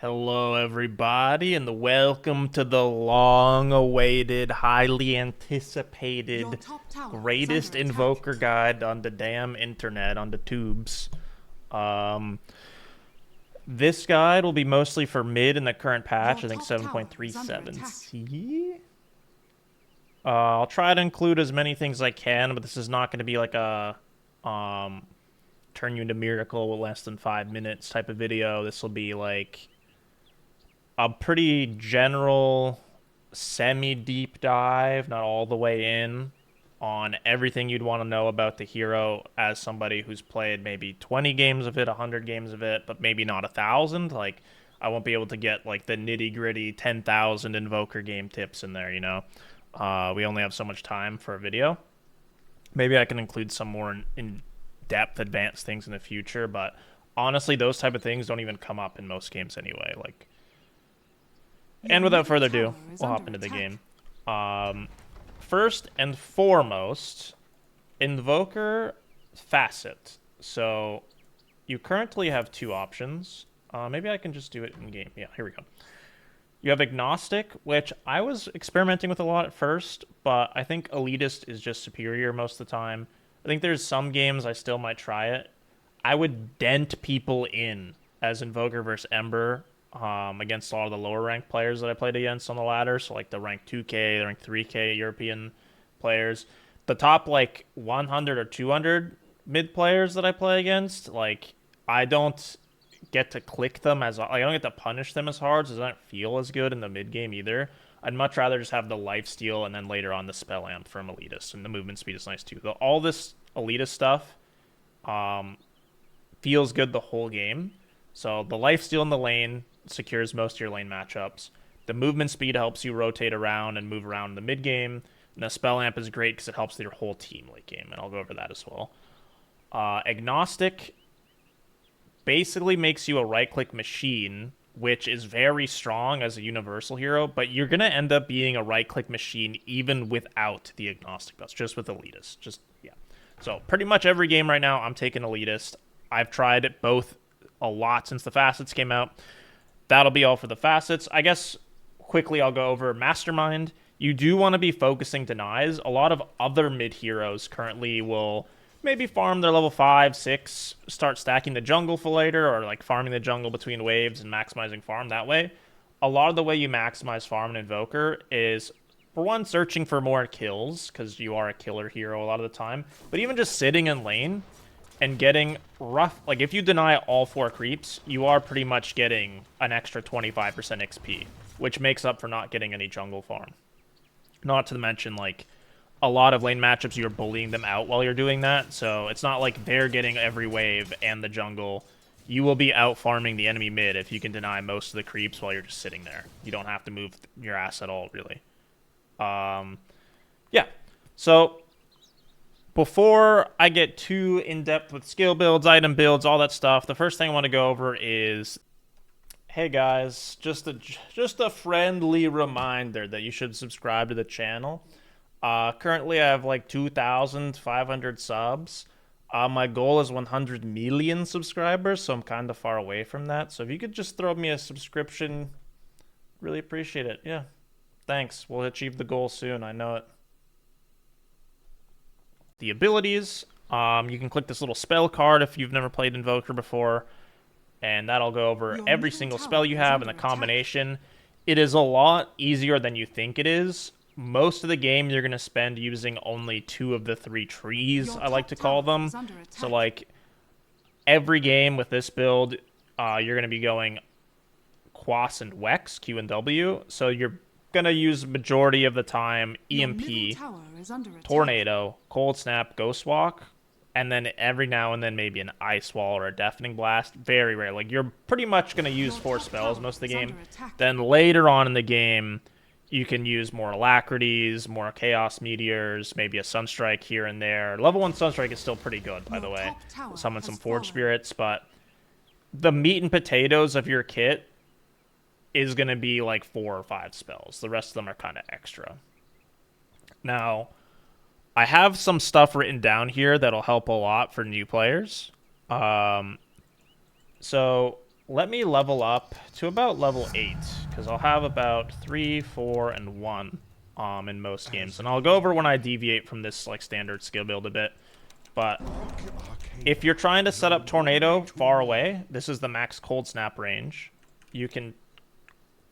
Hello, everybody, and welcome to the long-awaited, highly anticipated, greatest Invoker guide on the damn internet, on the tubes. This guide will be mostly for mid in the current patch, I think 7.37c. I'll try to include as many things as I can, but this is not going to be like a turn you into miracle with less than 5 minutes type of video. This will be like a pretty general semi-deep dive, not all the way in, on everything you'd want to know about the hero as somebody who's played maybe 20 games of it, 100 games of it, but maybe not 1,000. Like, I won't be able to get like the nitty-gritty 10,000 Invoker game tips in there, you know? We only have so much time for a video. Maybe I can include some more in-depth advanced things in the future, but honestly, those type of things don't even come up in most games anyway. Like, and without further ado, we'll hop into the game. First and foremost, Invoker Facet. So you currently have two options. Maybe I can just do it in game. Yeah, here we go. You have Agnostic, which I was experimenting with a lot at first, but I think Elitist is just superior most of the time. I think there's some games I still might try it. I would dent people in as Invoker versus Ember against a lot of the lower ranked players that I played against on the ladder. So like the rank 2K, the rank 3K European players. The top like 100 or 200 mid players that I play against, like I don't get to click them as like I don't get to punish them as hard, so it doesn't feel as good in the mid game either. I'd much rather just have the lifesteal and then later on the spell amp from Elitist, and the movement speed is nice too. All this Elitist stuff feels good the whole game. So the lifesteal in the lane secures most of your lane matchups. The movement speed helps you rotate around and move around in the mid game. And the spell amp is great because it helps your whole team late game, and I'll go over that as well. Agnostic basically makes you a right-click machine, which is very strong as a universal hero, but you're going to end up being a right-click machine even without the Agnostic buffs, just with Elitist. Yeah. So pretty much every game right now, I'm taking Elitist. I've tried it both a lot since the Facets came out. That'll be all for the Facets. I guess quickly I'll go over Mastermind. You do want to be focusing denies. A lot of other mid heroes currently will maybe farm their level 5, 6, start stacking the jungle for later, or like farming the jungle between waves and maximizing farm that way. A lot of the way you maximize farm and Invoker is, for one, searching for more kills, because you are a killer hero a lot of the time, but even just sitting in lane and getting rough. Like, if you deny all 4 creeps, you are pretty much getting an extra 25% XP, which makes up for not getting any jungle farm. Not to mention, like, a lot of lane matchups, you're bullying them out while you're doing that, so it's not like they're getting every wave and the jungle. You will be out farming the enemy mid if you can deny most of the creeps while you're just sitting there. You don't have to move your ass at all, really. Yeah, so before I get too in-depth with skill builds, item builds, all that stuff, the first thing I want to go over is, hey guys, just a friendly reminder that you should subscribe to the channel. Currently I have like 2,500 subs. My goal is 100 million subscribers, so I'm kind of far away from that. So if you could just throw me a subscription, really appreciate it. Yeah, thanks. We'll achieve the goal soon, I know it. The abilities, you can click this little spell card if you've never played Invoker before, and that'll go over every single spell you have and the combination. It is a lot easier than you think it is. Most of the game you're going to spend using only 2 of the 3 trees, I like to call them. So like every game with this build, you're going to be going Quas and Wex, Q and W. So you're going to use majority of the time EMP, Tornado, Cold Snap, Ghost Walk, and then every now and then maybe an Ice Wall or a Deafening Blast. Very rare. Like, you're pretty much going to use 4 spells most of the game. Then later on in the game, you can use more Alacrities, more Chaos Meteors, maybe a Sunstrike here and there. Level 1 Sunstrike is still pretty good, by the way. Summon some Forge Spirits, but the meat and potatoes of your kit is going to be like 4 or 5 spells. The rest of them are kind of extra. Now, I have some stuff written down here that'll help a lot for new players. So let me level up to about level 8, because I'll have about 3, 4, and 1 in most games. And I'll go over when I deviate from this like standard skill build a bit. But if you're trying to set up Tornado far away, this is the max Cold Snap range. You can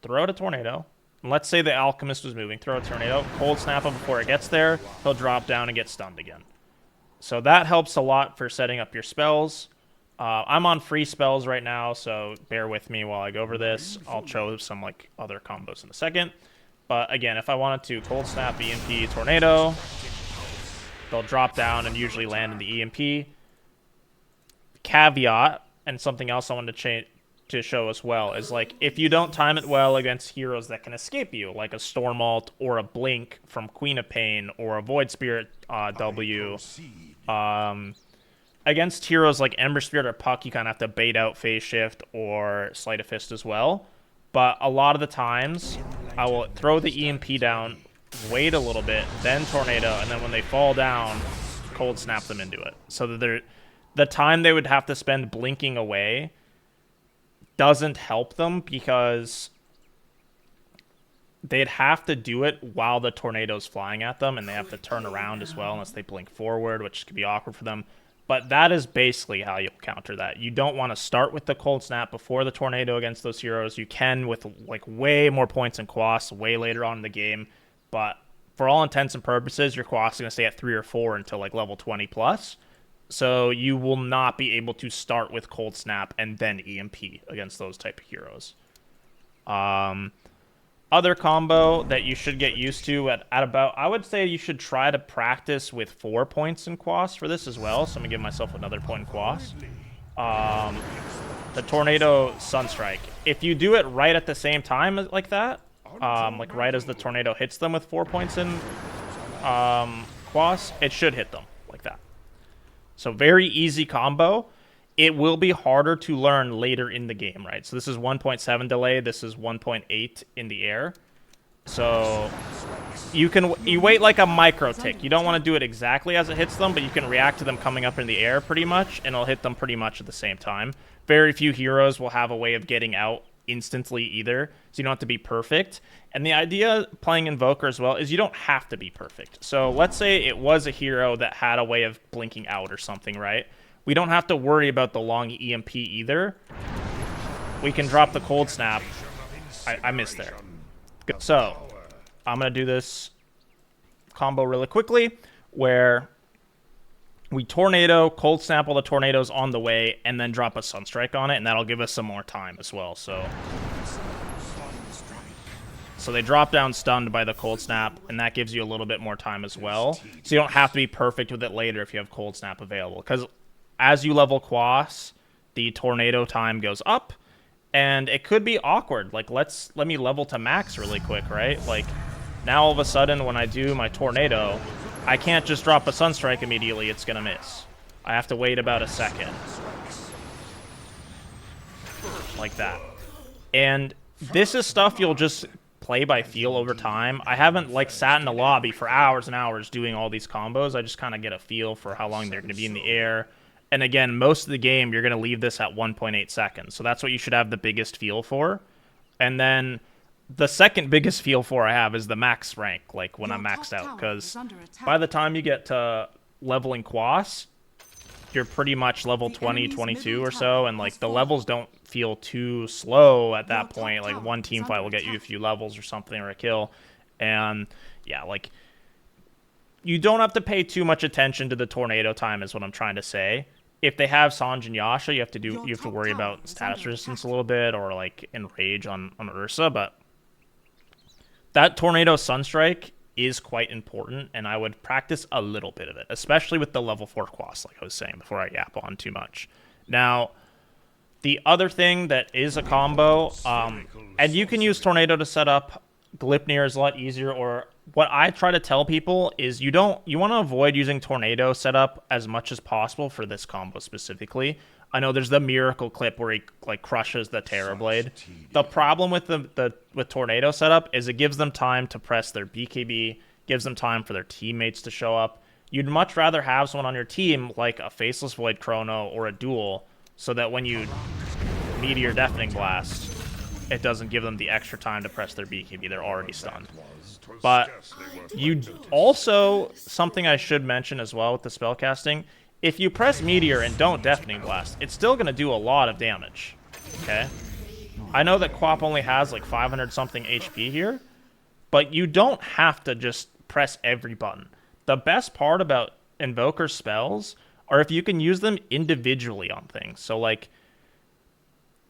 throw out a Tornado. And let's say the Alchemist was moving. Throw a Tornado, Cold Snap him before it gets there. He'll drop down and get stunned again. So that helps a lot for setting up your spells. I'm on free spells right now, so bear with me while I go over this. I'll show some like other combos in a second. But again, if I wanted to Cold Snap, EMP, Tornado, they'll drop down and usually land in the EMP. Caveat, and something else I wanted to show as well, is like if you don't time it well against heroes that can escape you, like a Stormalt or a Blink from Queen of Pain or a Void Spirit W, against heroes like Ember Spirit or Puck, you kind of have to bait out Phase Shift or Sleight of Fist as well. But a lot of the times, I will throw the EMP down, wait a little bit, then Tornado, and then when they fall down, Cold Snap them into it. So that the time they would have to spend blinking away doesn't help them, because they'd have to do it while the Tornado's flying at them, and they have to turn around as well unless they blink forward, which could be awkward for them. But that is basically how you'll counter that. You don't want to start with the Cold Snap before the Tornado against those heroes. You can with like way more points in Quas way later on in the game. But for all intents and purposes, your Quas is going to stay at 3 or 4 until like level 20 plus. So you will not be able to start with Cold Snap and then EMP against those type of heroes. Other combo that you should get used to at about, I would say you should try to practice with 4 points in Quas for this as well. So I'm going to give myself another point in Quas. The Tornado Sunstrike. If you do it right at the same time like that, like right as the Tornado hits them with 4 points in Quas, it should hit them like that. So very easy combo. It will be harder to learn later in the game, right? So this is 1.7 delay. This is 1.8 in the air. So you wait like a micro tick. You don't want to do it exactly as it hits them, but you can react to them coming up in the air pretty much, and it'll hit them pretty much at the same time. Very few heroes will have a way of getting out instantly either, so you don't have to be perfect. And the idea playing Invoker as well is you don't have to be perfect. So let's say it was a hero that had a way of blinking out or something, right? We don't have to worry about the long EMP either. We can drop the Cold Snap. I missed there. So I'm going to do this combo really quickly where we Tornado, Cold Snap while the Tornado's on the way, and then drop a Sunstrike on it, and that'll give us some more time as well. So they drop down stunned by the Cold Snap, and that gives you a little bit more time as well. So you don't have to be perfect with it later if you have Cold Snap available, because as you level Quas, the Tornado time goes up, and it could be awkward. Like, let me level to max really quick, right? Like, now all of a sudden when I do my Tornado, I can't just drop a Sunstrike immediately. It's going to miss. I have to wait about a second. Like that. And this is stuff you'll just play by feel over time. I haven't, like, sat in the lobby for hours and hours doing all these combos. I just kind of get a feel for how long they're going to be in the air. And again, most of the game, you're going to leave this at 1.8 seconds. So that's what you should have the biggest feel for. And then the second biggest feel for I have is the max rank, like when I'm maxed out. Because by the time you get to leveling Quas, you're pretty much level 20, 22 or so. And like the levels don't feel too slow at that point. Like one team fight will get you a few levels or something, or a kill. And yeah, like you don't have to pay too much attention to the Tornado time is what I'm trying to say. If they have Sanj and Yasha, you have to worry about status resistance a little bit, or like Enrage on Ursa, but that Tornado Sunstrike is quite important, and I would practice a little bit of it, especially with the level 4 Quas, like I was saying, before I yap on too much. Now, the other thing that is a combo, and you can use Tornado to set up Gleipnir is a lot easier, or what I try to tell people is you want to avoid using Tornado setup as much as possible for this combo specifically. I know there's the Miracle clip where he like crushes the Terrorblade. The problem with with Tornado setup is it gives them time to press their BKB, gives them time for their teammates to show up. You'd much rather have someone on your team like a Faceless Void Chrono or a Duel, so that when you Meteor Deafening Blast, it doesn't give them the extra time to press their BKB. They're already stunned. But you also, something I should mention as well with the spellcasting, if you press Meteor and don't Deafening Blast, it's still going to do a lot of damage. Okay? I know that Quap only has like 500 something HP here, but you don't have to just press every button. The best part about Invoker spells are if you can use them individually on things. So like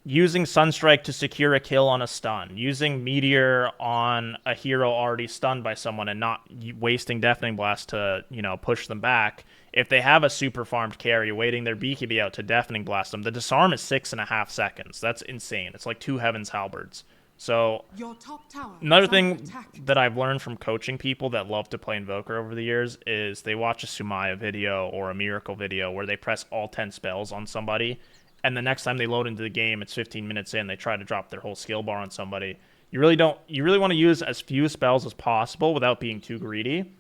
using Sunstrike to secure a kill on a stun, using Meteor on a hero already stunned by someone and not wasting Deafening Blast to, you know, push them back. If they have a super farmed carry waiting their BKB out to Deafening Blast them, the disarm is 6.5 seconds. That's insane. It's like 2 Heaven's Halberds. So another thing that I've learned from coaching people that love to play Invoker over the years is they watch a Sumaya video or a Miracle video where they press all 10 spells on somebody, and the next time they load into the game, it's 15 minutes in, they try to drop their whole skill bar on somebody. You really want to use as few spells as possible without being too greedy.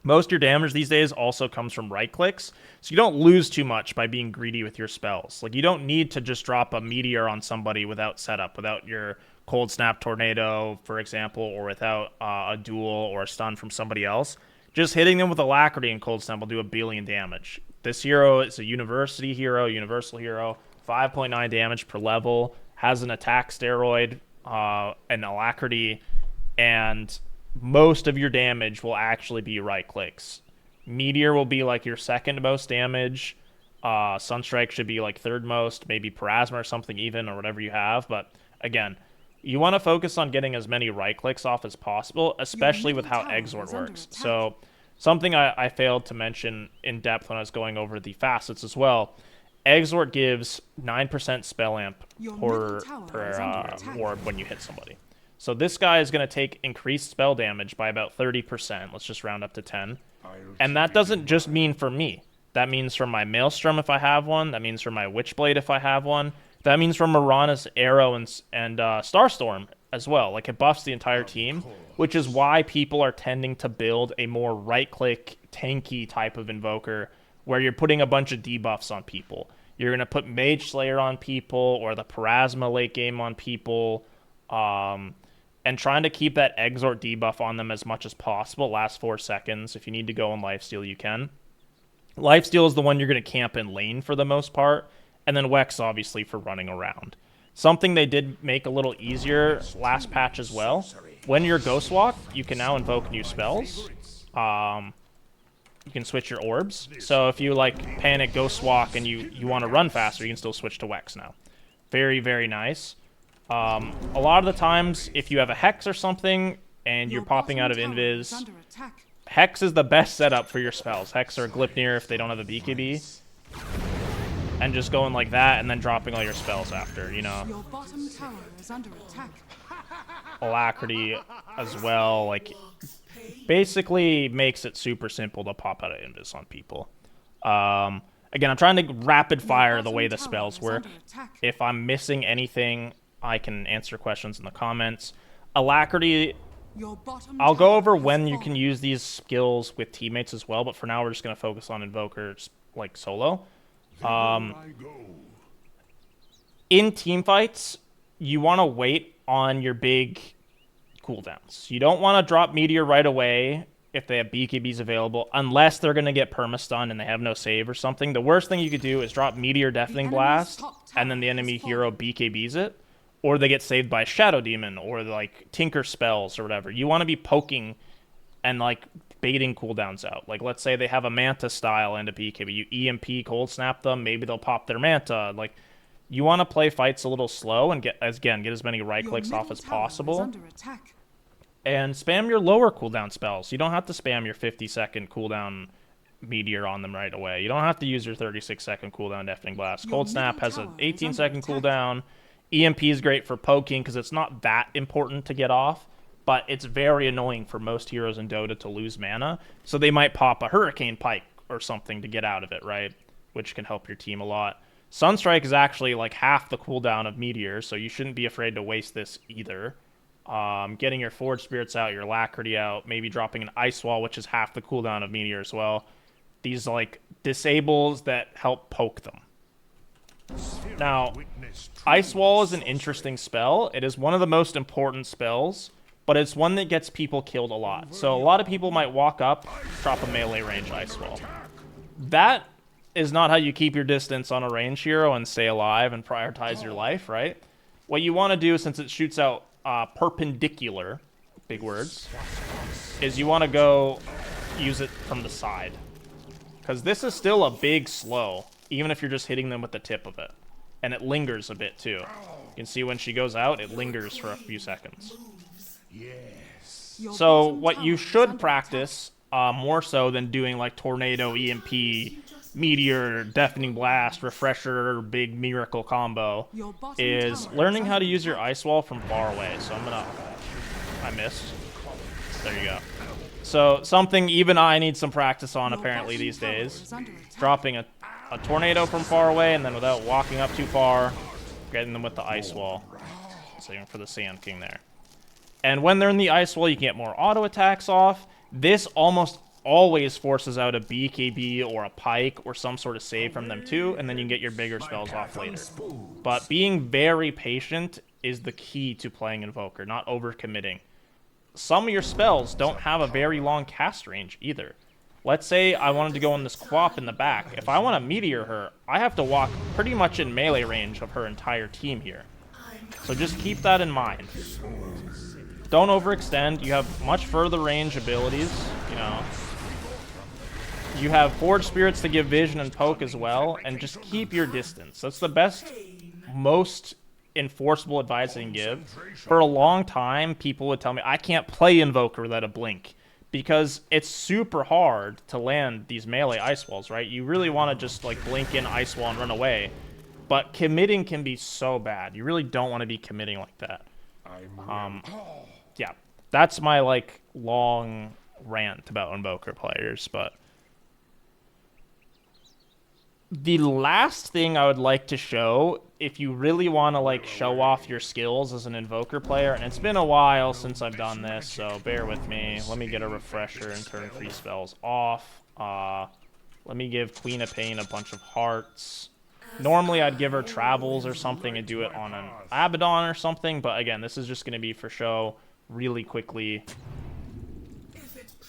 Most of your damage these days also comes from right clicks, so you don't lose too much by being greedy with your spells. Like, you don't need to just drop a Meteor on somebody without setup, without your Cold Snap Tornado, for example, or without a duel or a stun from somebody else. Just hitting them with Alacrity and Cold Snap will do 1 billion damage. This hero is a university hero, universal hero, 5.9 damage per level, has an attack steroid, an Alacrity, and most of your damage will actually be right clicks. Meteor will be like your second most damage. Sunstrike should be like third most, maybe Parasma or something even, or whatever you have. But again, you want to focus on getting as many right clicks off as possible, especially with how Exort works. So something I failed to mention in depth when I was going over the facets as well. Exort gives 9% spell amp per orb when you hit somebody. So this guy is going to take increased spell damage by about 30%. Let's just round up to 10. And that doesn't just mean for me. That means from my Maelstrom if I have one. That means from my Witchblade if I have one. That means from Mirana's Arrow and Starstorm as well. Like, it buffs the entire team, which is why people are tending to build a more right-click, tanky type of Invoker where you're putting a bunch of debuffs on people. You're going to put Mage Slayer on people or the Parasma late game on people. And trying to keep that Exort debuff on them as much as possible. Last 4 seconds. If you need to go on Lifesteal, you can. Lifesteal is the one you're going to camp in lane for the most part. And then Wex, obviously, for running around. Something they did make a little easier last patch as well. When you're Ghost Walk, you can now invoke new spells. You can switch your orbs. So if you, like, panic Ghost Walk and you want to run faster, you can still switch to Wex now. Very, very nice. A lot of the times, if you have a Hex or something, and you're popping out of Invis, Hex is the best setup for your spells. Hex or Glipnir if they don't have a BKB. And just going like that, and then dropping all your spells after, you know. Alacrity as well, like, basically makes it super simple to pop out of Invis on people. Again, I'm trying to rapid fire the way the spells work. If I'm missing anything, I can answer questions in the comments. Alacrity, I'll go over when you can use these skills with teammates as well, but for now we're just going to focus on Invokers, like, solo. In team fights, you want to wait on your big cooldowns. You don't want to drop Meteor right away if they have BKBs available, unless they're going to get permastun and they have no save or something. The worst thing you could do is drop Meteor Deafening Blast, and then the enemy hero BKBs it, or they get saved by Shadow Demon, or like Tinker spells or whatever. You want to be poking and like baiting cooldowns out. Like, let's say they have a Manta style and a BKB. You EMP cold snap them, maybe they'll pop their Manta. Like, you want to play fights a little slow and get as many right clicks off as possible. And spam your lower cooldown spells. You don't have to spam your 50-second cooldown Meteor on them right away. You don't have to use your 36-second cooldown Deafening Blast. Cold Snap has an 18-second cooldown. EMP is great for poking because it's not that important to get off, but it's very annoying for most heroes in Dota to lose mana, so they might pop a Hurricane Pike or something to get out of it, right? Which can help your team a lot. Sunstrike is actually like half the cooldown of Meteor, so you shouldn't be afraid to waste this either. Getting your Forge Spirits out, your Alacrity out, maybe dropping an Ice Wall, which is half the cooldown of Meteor as well. These like disables that help poke them. Now, Ice Wall is an interesting spell. It is one of the most important spells, but it's one that gets people killed a lot. So a lot of people might walk up, drop a melee range Ice Wall. That is not how you keep your distance on a range hero and stay alive and prioritize your life, right? What you want to do, since it shoots out perpendicular, big words, is you want to go use it from the side. Because this is still a big slow, even if you're just hitting them with the tip of it. And it lingers a bit, too. You can see when she goes out, it lingers for a few seconds. So what you should practice, more so than doing like Tornado, EMP, Meteor, Deafening Blast, Refresher, Big Miracle combo, is learning how to use your Ice Wall from far away. So I'm gonna... I missed. There you go. So something even I need some practice on apparently these days. Dropping a Tornado from far away and then without walking up too far, getting them with the Ice Wall. Saving for the Sand King there. And when they're in the Ice Wall, you can get more auto attacks off. This almost always forces out a BKB or a Pike or some sort of save from them too, and then you can get your bigger spells off later. But being very patient is the key to playing Invoker, not overcommitting. Some of your spells don't have a very long cast range either. Let's say I wanted to go on this Quap in the back. If I want to Meteor her, I have to walk pretty much in melee range of her entire team here. So just keep that in mind. Don't overextend. You have much further range abilities, you know. You have Forge Spirits to give vision and poke as well, and just keep your distance. That's the best, most enforceable advice I can give. For a long time, people would tell me, I can't play Invoker without a blink, because it's super hard to land these melee Ice Walls, right? You really want to just like blink in Ice Wall and run away, but committing can be so bad. You really don't want to be committing like that. Yeah, that's my like long rant about Invoker players, but the last thing I would like to show, if you really want to like show off your skills as an Invoker player, and it's been a while since I've done this, so bear with me. Let me get a refresher and turn free spells off. Let me give Queen of Pain a bunch of hearts. Normally I'd give her travels or something and do it on an Abaddon or something, but again, this is just going to be for show really quickly.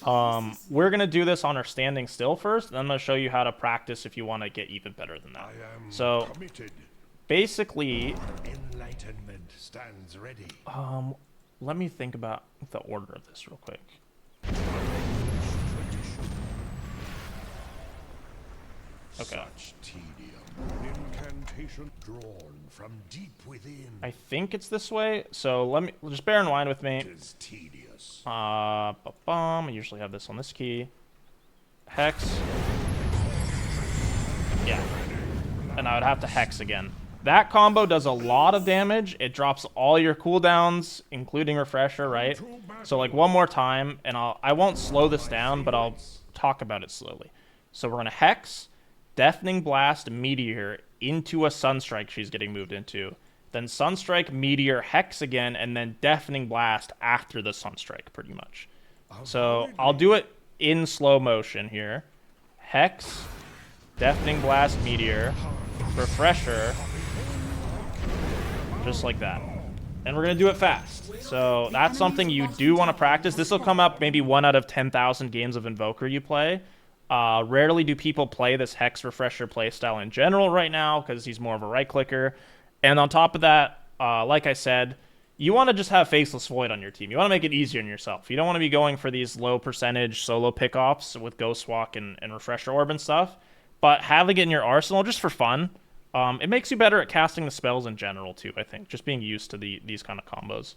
We're going to do this on our standing still first, and I'm going to show you how to practice if you want to get even better than that. So, basically, enlightenment stands ready. Let me think about the order of this real quick. Okay. Incantation drawn from deep within. I think it's this way, so let me just bear in mind with me. I usually have this on this key. Hex. Yeah. And I would have to Hex again. That combo does a lot of damage. It drops all your cooldowns, including Refresher, right? So like one more time, and I won't slow this down, but I'll talk about it slowly. So we're gonna Hex, Deafening Blast, Meteor into a Sunstrike she's getting moved into. Then Sunstrike, Meteor, Hex again, and then Deafening Blast after the Sunstrike, pretty much. So I'll do it in slow motion here. Hex, Deafening Blast, Meteor, Refresher, just like that. And we're going to do it fast. So that's something you do want to practice. This will come up maybe 1 out of 10,000 games of Invoker you play. Rarely do people play this Hex Refresher playstyle in general right now, because he's more of a right-clicker. And on top of that, like I said, you want to just have Faceless Void on your team. You want to make it easier on yourself. You don't want to be going for these low percentage solo pickoffs with Ghost Walk and Refresher Orb and stuff. But having it in your arsenal just for fun, it makes you better at casting the spells in general too, I think. Just being used to these kind of combos.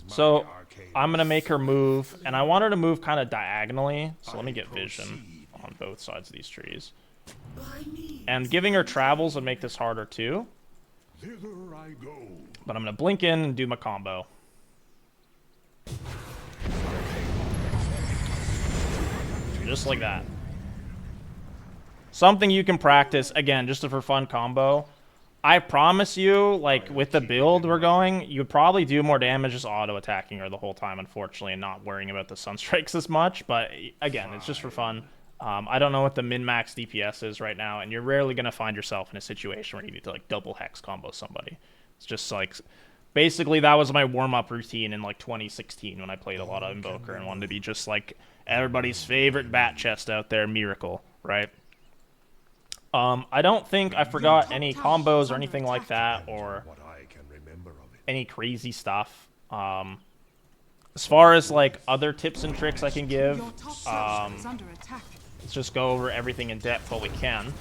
So I'm going to make her move, and I want her to move kind of diagonally. So let me get vision on both sides of these trees. And giving her travels would make this harder too. But I'm going to blink in and do my combo. Just like that. Something you can practice, again, just for fun combo. I promise you, like, with the build we're going, you'd probably do more damage just auto-attacking her the whole time, unfortunately, and not worrying about the Sunstrikes as much. But, again, it's just for fun. I don't know what the min-max DPS is right now, and you're rarely going to find yourself in a situation where you need to like double hex combo somebody. It's just like, basically that was my warm-up routine in like 2016 when I played a lot of Invoker and wanted to be just like everybody's favorite bat chest out there, Miracle, right? I don't think I forgot any combos or anything like that, or any crazy stuff. As far as like other tips and tricks I can give, let's just go over everything in depth while we can.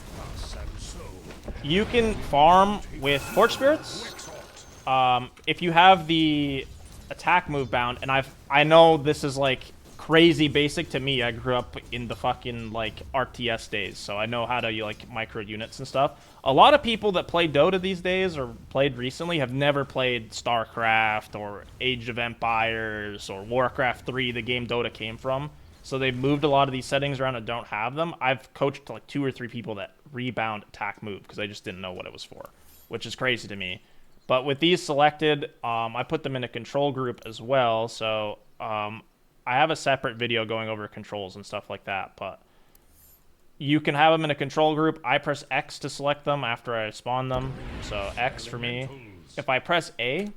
You can farm with Torch Spirits. If you have the attack move bound, and I know this is like crazy basic to me. I grew up in the fucking like RTS days, so I know how to like micro units and stuff. A lot of people that play Dota these days or played recently have never played StarCraft or Age of Empires or Warcraft 3, the game Dota came from. So they've moved a lot of these settings around and don't have them. I've coached like 2 or 3 people that rebound attack move because I just didn't know what it was for, which is crazy to me. But with these selected, I put them in a control group as well. So I have a separate video going over controls and stuff like that, but you can have them in a control group. I press X to select them after I spawn them. So X for me. If I press A,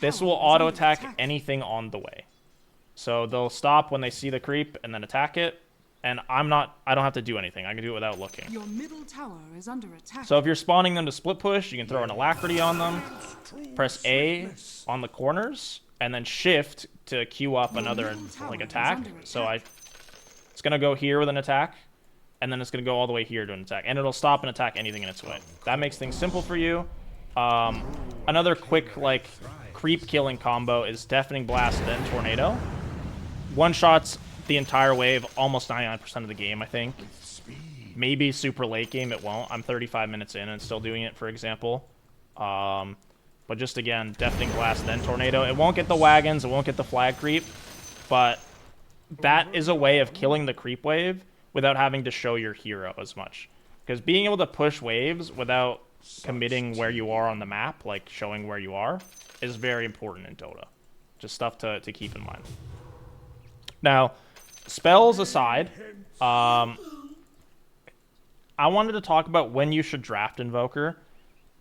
this will auto attack anything on the way. So they'll stop when they see the creep and then attack it. And I don't have to do anything. I can do it without looking. Your middle tower is under attack. So if you're spawning them to split push, you can throw an Alacrity on them. Press A on the corners, and then shift to queue up another like attack. So it's gonna go here with an attack, and then it's gonna go all the way here to an attack, and it'll stop and attack anything in its way. That makes things simple for you. Another quick like creep killing combo is Deafening Blast then Tornado. One shots the entire wave almost 99% of the game, I think. Maybe super late game it won't. I'm 35 minutes in and still doing it, for example. But just again, Deafening Blast, then Tornado. It won't get the wagons, it won't get the flag creep, but that is a way of killing the creep wave without having to show your hero as much. Because being able to push waves without committing where you are on the map, like showing where you are, is very important in Dota. Just stuff to keep in mind. Now, spells aside, I wanted to talk about when you should draft Invoker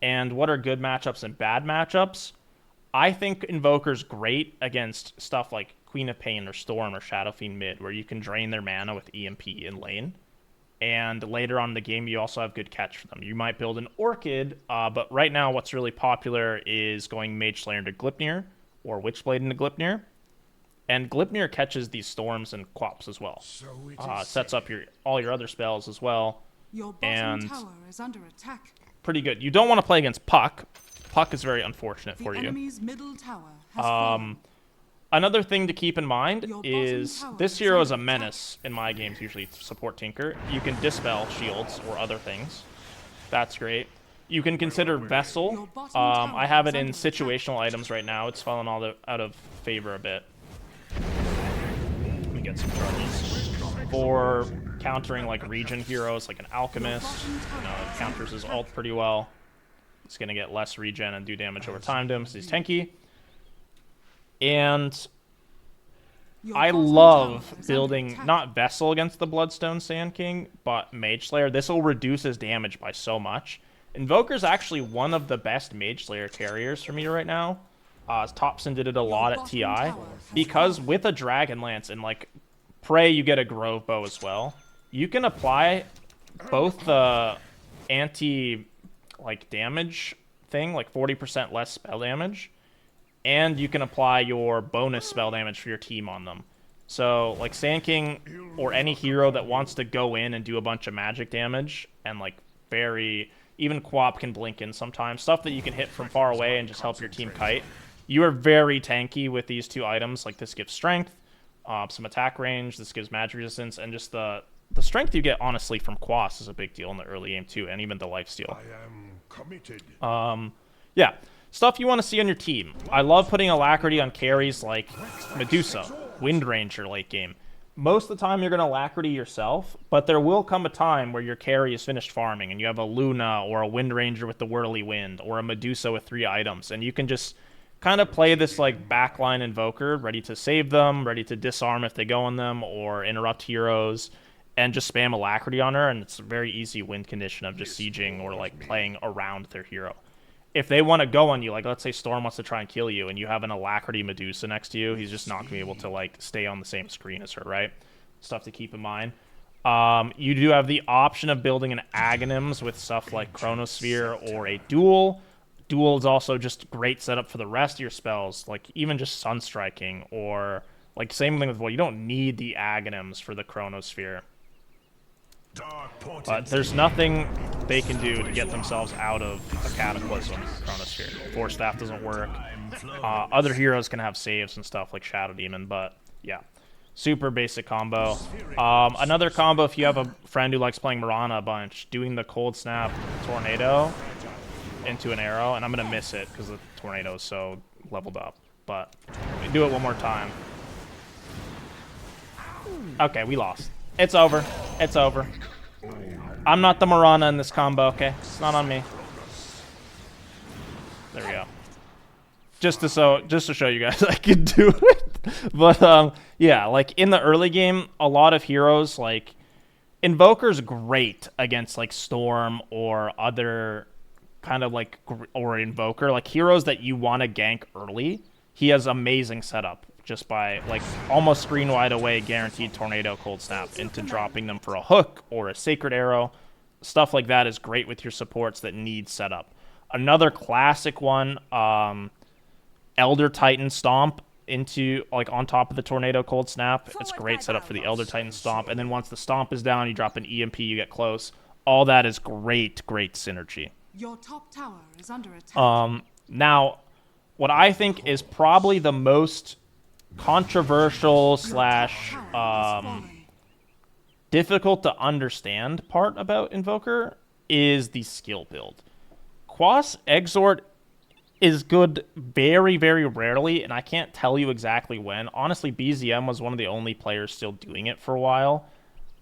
and what are good matchups and bad matchups. I think Invoker's great against stuff like Queen of Pain or Storm or Shadow Fiend mid, where you can drain their mana with EMP in lane. And later on in the game, you also have good catch for them. You might build an Orchid, but right now what's really popular is going Mage Slayer into Glipnir or Witchblade into Glipnir. And Glipnir catches these storms and quaps as well. Sets up all your other spells as well. Your bottom tower is under attack. Pretty good. You don't want to play against Puck. Puck is very unfortunate for you. Enemy's middle tower has fallen. Another thing to keep in mind is this hero is a menace in my games, usually support Tinker. You can dispel shields or other things. That's great. You can consider Vessel. I have it in situational items right now. It's fallen all out of favor a bit. Let me get some charges. For countering like regen heroes like an Alchemist, it counters his ult pretty well. It's going to get less regen and do damage over time to him, so he's tanky. And I love building, not Vessel against the Bloodstone Sand King, but Mage Slayer. This will reduce his damage by so much. Invoker's actually one of the best Mage Slayer carriers for me right now. Topson did it a lot at TI, because with a Dragon Lance and like Prey, you get a Grove Bow as well. You can apply both the anti like damage thing, like 40% less spell damage, and you can apply your bonus spell damage for your team on them. So like Sand King or any hero that wants to go in and do a bunch of magic damage, and like even Quap can blink in sometimes, stuff that you can hit from far away and just help your team kite. You are very tanky with these two items. Like this gives strength, some attack range, this gives magic resistance, and just the strength you get honestly from Quas is a big deal in the early game too, and even the lifesteal. I am committed. Yeah, stuff you want to see on your team. I love putting Alacrity on carries like Medusa, Wind Ranger late game. Most of the time you're going to Alacrity yourself, but there will come a time where your carry is finished farming and you have a Luna or a Wind Ranger with the Whirly Wind or a Medusa with 3 items, and you can just kind of play this like backline Invoker, ready to save them, ready to disarm if they go on them, or interrupt heroes. and just spam Alacrity on her, and it's a very easy win condition of just sieging or like playing around their hero. If they want to go on you, like let's say Storm wants to try and kill you, and you have an Alacrity Medusa next to you, he's just not going to be able to like stay on the same screen as her, right? Stuff to keep in mind. You do have the option of building an Aghanims with stuff like Chronosphere or a Duel. Duel is also just great setup for the rest of your spells, like even just Sunstriking or like same thing with, well, you don't need the Aghanims for the Chronosphere. But there's nothing they can do to get themselves out of a Cataclysm Chronosphere. Force Staff doesn't work. Other heroes can have saves and stuff like Shadow Demon, but yeah. Super basic combo. Another combo, if you have a friend who likes playing Mirana a bunch, doing the Cold Snap Tornado into an arrow, and I'm going to miss it because the Tornado is so leveled up. But do it one more time. Okay, we lost. It's over. It's over. I'm not the Mirana in this combo, okay? It's not on me. There we go. Just to show you guys I can do it. But yeah, like in the early game, a lot of heroes like Invoker's great against like Storm or other kind of like or Invoker, like heroes that you want to gank early. He has amazing setup just by like almost screen wide away guaranteed Tornado Cold Snap into dropping them for a hook or a Sacred Arrow. Stuff like that is great with your supports that need setup. Another classic one, Elder Titan Stomp into like on top of the Tornado Cold Snap. It's great setup for the Elder Titan Stomp, and then once the Stomp is down, you drop an EMP, you get close. All that is great synergy. Your top tower is under attack. Now, what I think is probably the most controversial slash difficult to understand part about Invoker is the skill build. Quas Exort is good very, very rarely, and I can't tell you exactly when. Honestly, BZM was one of the only players still doing it for a while.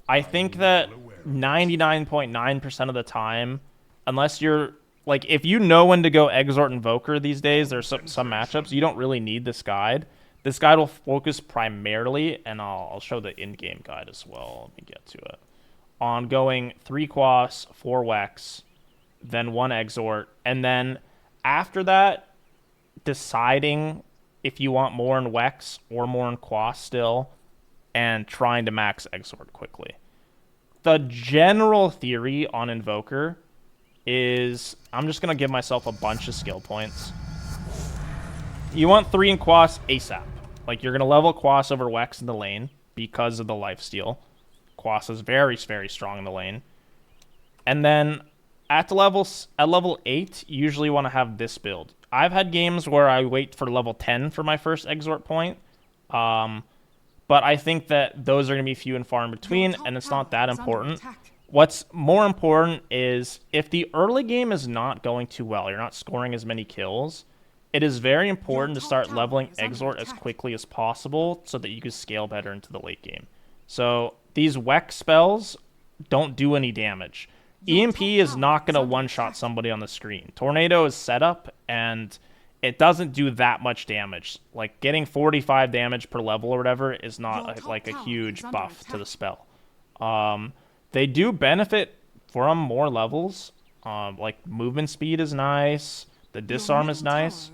I think that 99.9% of the time, unless you're like, if you know when to go Exort Invoker these days, there's some matchups, you don't really need this guide. This guide will focus primarily, and I'll show the in-game guide as well. Let me get to it. On going 3 Quas, 4 Wex, then 1 Exort, and then after that, deciding if you want more in Wex or more in Quas still, and trying to max Exort quickly. The general theory on Invoker is, I'm just going to give myself a bunch of skill points. You want 3 in Quas ASAP. Like, you're going to level Quas over Wex in the lane because of the lifesteal. Quas is very, very strong in the lane. And then at level 8, you usually want to have this build. I've had games where I wait for level 10 for my first Exort point. But I think that those are going to be few and far in between, and it's not that important. What's more important is if the early game is not going too well, you're not scoring as many kills, it is very important to start leveling Exort as quickly as possible so that you can scale better into the late game. So these Wex spells don't do any damage. EMP is not going to one-shot somebody on the screen. Tornado is set up, and it doesn't do that much damage. Like, getting 45 damage per level or whatever is not like a huge buff to the spell. They do benefit from more levels. Like, movement speed is nice. The disarm is nice.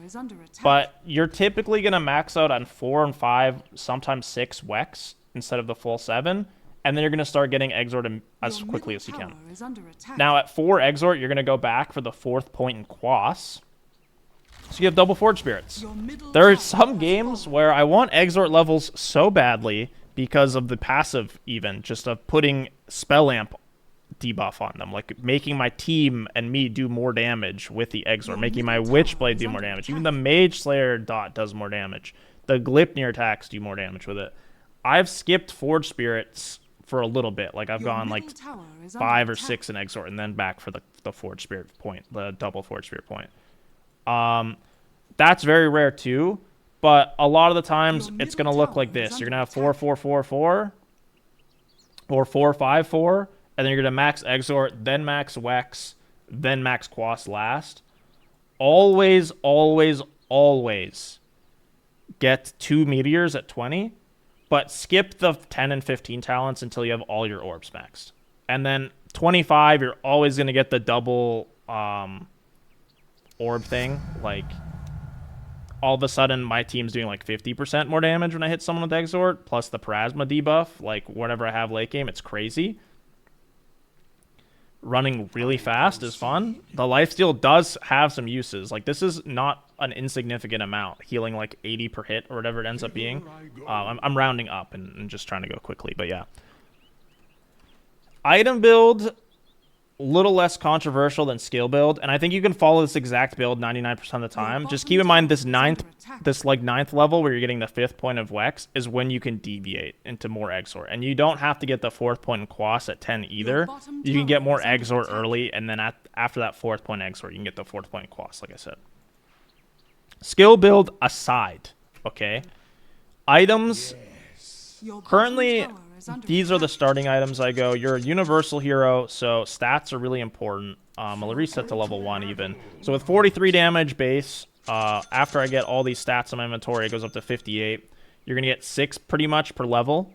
But you're typically going to max out on 4 and 5, sometimes 6 Wex instead of the full 7. And then you're going to start getting Exort as quickly as you can. Now, at 4 Exort, you're going to go back for the 4th point in Quas. So you have double Forge Spirits. There are some games where I want Exort levels so badly because of the passive even, just of putting Spell Amp debuff on them. Like, making my team and me do more damage with the Exort. Making my Witchblade do more damage. Even the Mage Slayer dot does more damage. The Glypnir attacks do more damage with it. I've skipped Forge Spirits for a little bit. Like, I've gone like 5 or 6 in Exort and then back for the Forge Spirit point, the double Forge Spirit point. That's very rare too, but a lot of the times it's going to look like this. You're going to have 4-4-4-4 or 4-5-4, and then you're going to max Exort, then max Wex, then max Quas last. Always, always, always get 2 Meteors at 20. but skip the 10 and 15 talents until you have all your orbs maxed. And then 25, you're always going to get the double orb thing. Like, all of a sudden, my team's doing like 50% more damage when I hit someone with Exort, plus the Parasma debuff. Like, whatever I have late game, it's crazy. Running really fast is fun. The lifesteal does have some uses. Like, this is not an insignificant amount, healing like 80 per hit or whatever it ends up being. I'm rounding up and just trying to go quickly, but yeah. Item build, a little less controversial than skill build, and I think you can follow this exact build 99% of the time. Just keep in mind this ninth level where you're getting the 5th point of Wex is when you can deviate into more Exort, and you don't have to get the 4th point in Quas at 10 either. You can get more Exort early, and then after that 4th point Exort, you can get the 4th point in Quas, like I said. Skill build aside, okay? Items, currently, these are the starting items I go. You're a universal hero, so stats are really important. I'll reset to level 1 even. So with 43 damage base, after I get all these stats in my inventory, it goes up to 58. You're going to get 6 pretty much per level.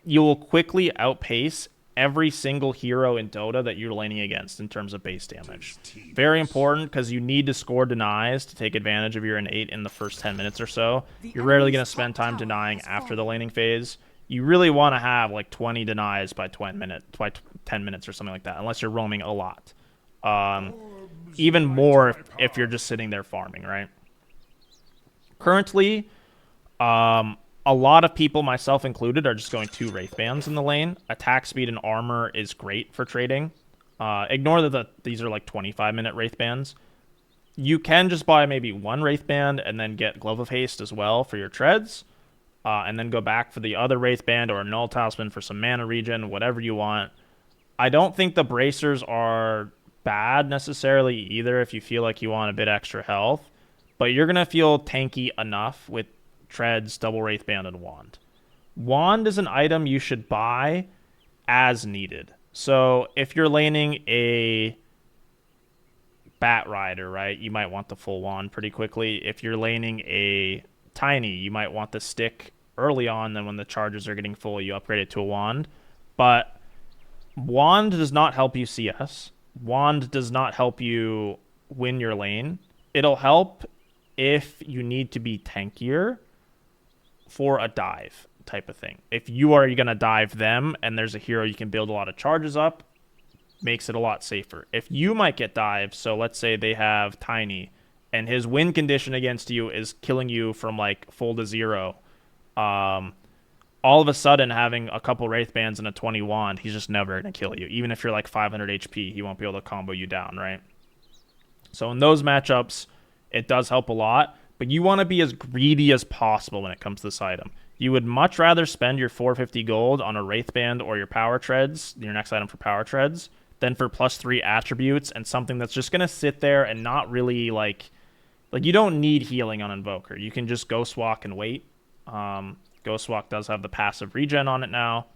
You will quickly outpace every single hero in Dota that you're laning against in terms of base damage. Very important because you need to score denies to take advantage of your innate in the first 10 minutes or so. You're rarely going to spend time denying after the laning phase. You really want to have like 20 denies by 10 minutes or something like that, unless you're roaming a lot. Even more if you're just sitting there farming, right? Currently, a lot of people, myself included, are just going 2 Wraith Bands in the lane. Attack speed and armor is great for trading. Ignore that these are like 25-minute Wraith Bands. You can just buy maybe 1 Wraith Band and then get Glove of Haste as well for your treads. And then go back for the other Wraith Band or a Null Talisman for some mana regen, whatever you want. I don't think the bracers are bad necessarily either if you feel like you want a bit extra health. But you're going to feel tanky enough with treads, double Wraith Band, and Wand. Wand is an item you should buy as needed. So if you're laning a Bat Rider, right, you might want the full Wand pretty quickly. If you're laning a Tiny, you might want the stick early on, then when the charges are getting full, you upgrade it to a Wand. But Wand does not help you CS. Wand does not help you win your lane. It'll help if you need to be tankier for a dive type of thing. If you are going to dive them and there's a hero you can build a lot of charges up, makes it a lot safer. If you might get dived, so let's say they have Tiny, and his win condition against you is killing you from like full to 0, all of a sudden having a couple Wraith Bands and a 20 Wand, he's just never going to kill you. Even if you're like 500 HP, he won't be able to combo you down, right? So in those matchups, it does help a lot, but you want to be as greedy as possible when it comes to this item. You would much rather spend your 450 gold on a Wraith Band or your Power Treads, your next item for Power Treads, than for +3 attributes and something that's just going to sit there and not really like you don't need healing on Invoker. You can just Ghost Walk and wait. Ghost Walk does have the passive regen on it now.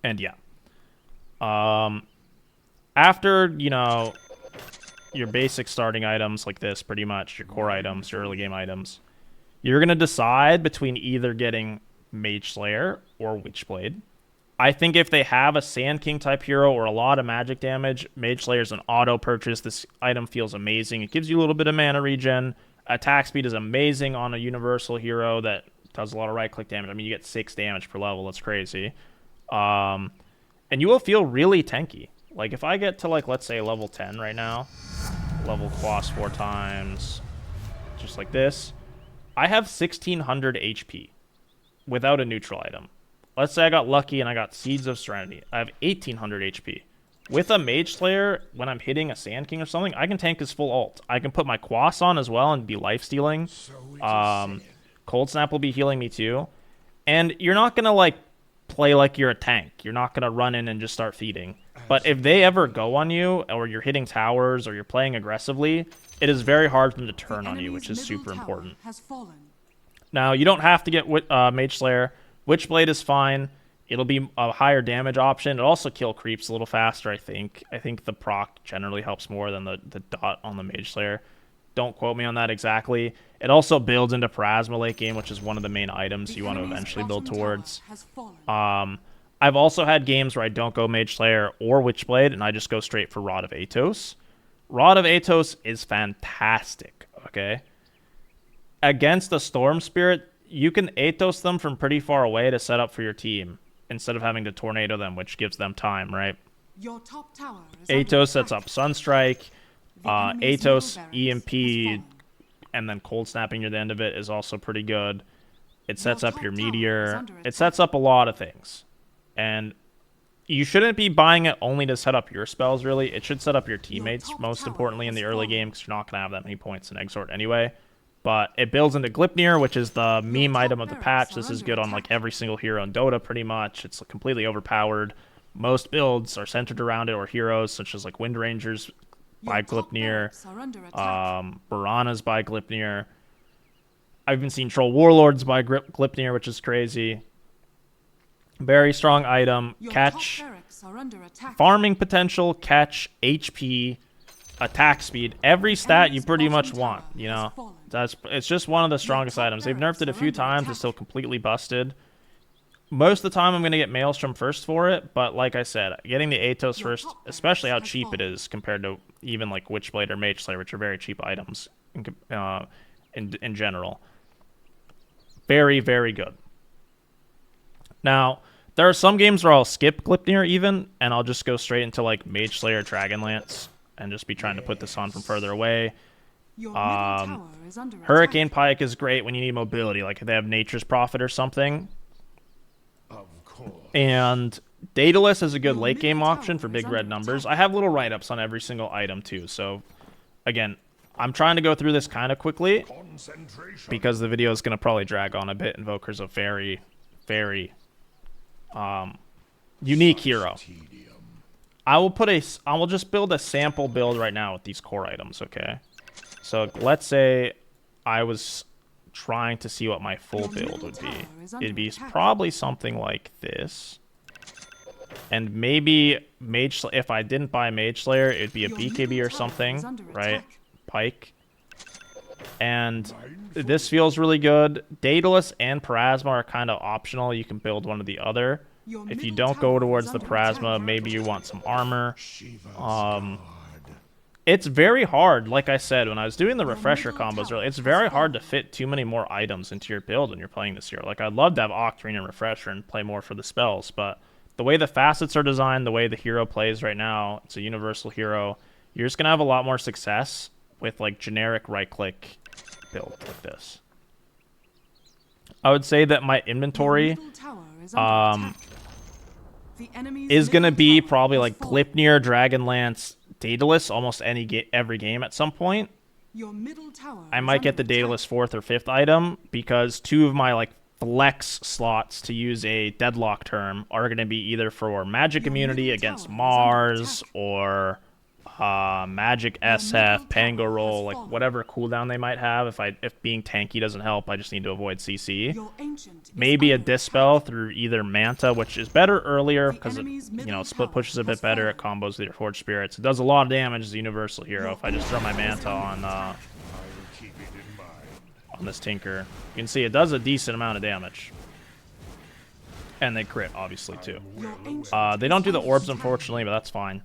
And yeah. After, you know, your basic starting items like this, pretty much, your core items, your early game items, you're going to decide between either getting Mage Slayer or Witchblade. I think if they have a Sand King type hero or a lot of magic damage, Mage Slayer is an auto purchase. This item feels amazing. It gives you a little bit of mana regen. Attack speed is amazing on a universal hero that does a lot of right click damage. I mean, you get 6 damage per level. That's crazy. And you will feel really tanky. Like if I get to like, let's say level 10 right now, level Quas 4 times, just like this, I have 1600 HP without a neutral item. Let's say I got lucky and I got Seeds of Serenity. I have 1800 HP. With a Mage Slayer, when I'm hitting a Sand King or something, I can tank his full ult. I can put my Quas on as well and be life-stealing. Cold Snap will be healing me too. And you're not going to like play like you're a tank. You're not going to run in and just start feeding. But if they ever go on you, or you're hitting towers, or you're playing aggressively, it is very hard for them to turn on you, which is super important. Now, you don't have to get Mage Slayer. Witchblade is fine. It'll be a higher damage option. It'll also kill creeps a little faster, I think. I think the proc generally helps more than the dot on the Mage Slayer. Don't quote me on that exactly. It also builds into Plasma late game, which is one of the main items you want to eventually build towards. I've also had games where I don't go Mage Slayer or Witchblade, and I just go straight for Rod of Atos. Rod of Atos is fantastic, okay? Against the Storm Spirit, you can Atos them from pretty far away to set up for your team, instead of having to Tornado them, which gives them time, right? Your top tower is Atos sets up Sunstrike, Atos, EMP, and then Cold Snapping near the end of it is also pretty good. It sets up your Meteor. It sets up a lot of things. And you shouldn't be buying it only to set up your spells, really. It should set up your teammates, most importantly, in the early game, because you're not going to have that many points in Exort anyway. But it builds into Glipnir, which is the meme item of the patch. This is good on like every single hero in Dota, pretty much. It's completely overpowered. Most builds are centered around it, or heroes such as like Wind Rangers by Glipnir, Piranhas by Glipnir. I've even seen Troll Warlords by Glipnir, which is crazy. Very strong item. Catch, farming potential, catch, HP, attack speed. Every stat you pretty much want, you know. It's just one of the strongest items. They've nerfed it a few times. It's still completely busted. Most of the time I'm going to get Maelstrom first for it, but like I said, getting the Atos first, especially how cheap it is compared to even like Witchblade or Mage Slayer, which are very cheap items in general. Very, very good. Now, there are some games where I'll skip Glipnir even, and I'll just go straight into like Mage Slayer, Dragonlance, and just be trying to put this on from further away. Hurricane Pike is great when you need mobility, like if they have Nature's Prophet or something. And Daedalus is a good late game option for big red numbers. I have little write-ups on every single item too, so again, I'm trying to go through this kind of quickly because the video is going to probably drag on a bit. Invoker's a very, very unique hero. I will just build a sample build right now with these core items, okay? So let's say I was trying to see what my full build would be. It'd be probably something like this. And maybe if I didn't buy Mage Slayer, it'd be a BKB or something, right? Pike. And this feels really good. Daedalus and Plasma are kind of optional. You can build one or the other. If you don't go towards the Plasma, maybe you want some armor. It's very hard, like I said, when I was doing the refresher combos earlier, it's very hard to fit too many more items into your build when you're playing this hero. Like, I'd love to have Octarine and Refresher and play more for the spells, but the way the facets are designed, the way the hero plays right now, it's a universal hero, you're just going to have a lot more success with, like, generic right-click build like this. I would say that my inventory is going to be probably, like, Glipnir, Dragonlance, Daedalus almost every game at some point. I might get the Daedalus 4th or 5th item because two of my like flex slots to use a deadlock term are going to be either for magic immunity against Mars or magic SF, Pango Roll, like whatever cooldown they might have. If being tanky doesn't help, I just need to avoid CC. Maybe a Dispel through either Manta, which is better earlier because it, split pushes a bit better. It combos with your Forged Spirits. It does a lot of damage as a universal hero. If I just throw my Manta on this Tinker, you can see it does a decent amount of damage. And they crit, obviously, too. They don't do the orbs, unfortunately, but that's fine.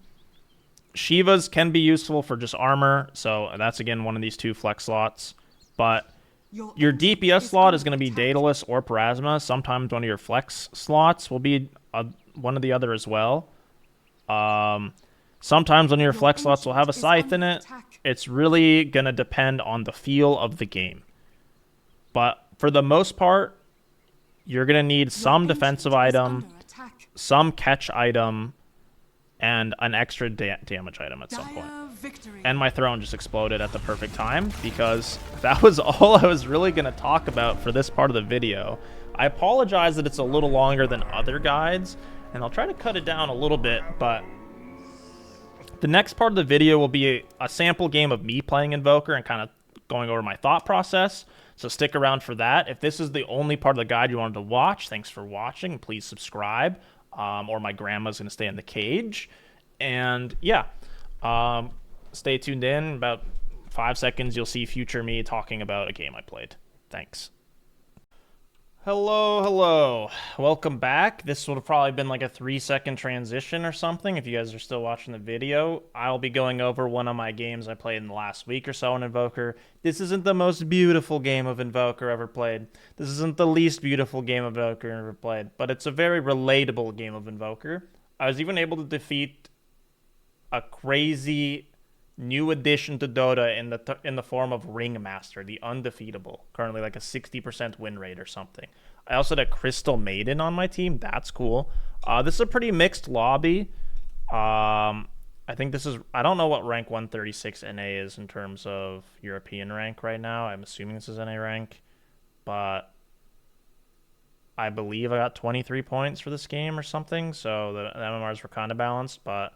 Shivas can be useful for just armor, so that's, again, one of these two flex slots. But your DPS slot is going to be Daedalus or Plasma. Sometimes one of your flex slots will be one of the other as well. Sometimes one of your flex slots will have a Scythe in it. It's really going to depend on the feel of the game. But for the most part, you're going to need some defensive item, some catch item, and an extra damage item at some point. And my throne just exploded at the perfect time because that was all I was really going to talk about for this part of the video. I apologize that it's a little longer than other guides, and I'll try to cut it down a little bit, but the next part of the video will be a sample game of me playing Invoker and kind of going over my thought process. So stick around for that. If this is the only part of the guide you wanted to watch, thanks for watching. Please subscribe. Or my grandma's going to stay in the cage. And yeah, stay tuned in. About 5 seconds, you'll see future me talking about a game I played. Thanks. Hello. Welcome back. This would have probably been like a 3-second transition or something if you guys are still watching the video. I'll be going over one of my games I played in the last week or so in Invoker. This isn't the most beautiful game of Invoker ever played. This isn't the least beautiful game of Invoker ever played, but it's a very relatable game of Invoker. I was even able to defeat a crazy new addition to Dota in the form of Ringmaster, the undefeatable. Currently like a 60% win rate or something. I also had a Crystal Maiden on my team. That's cool. This is a pretty mixed lobby. I think this is... I don't know what rank 136 NA is in terms of European rank right now. I'm assuming this is NA rank. But I believe I got 23 points for this game or something. So the MMRs were kind of balanced, but...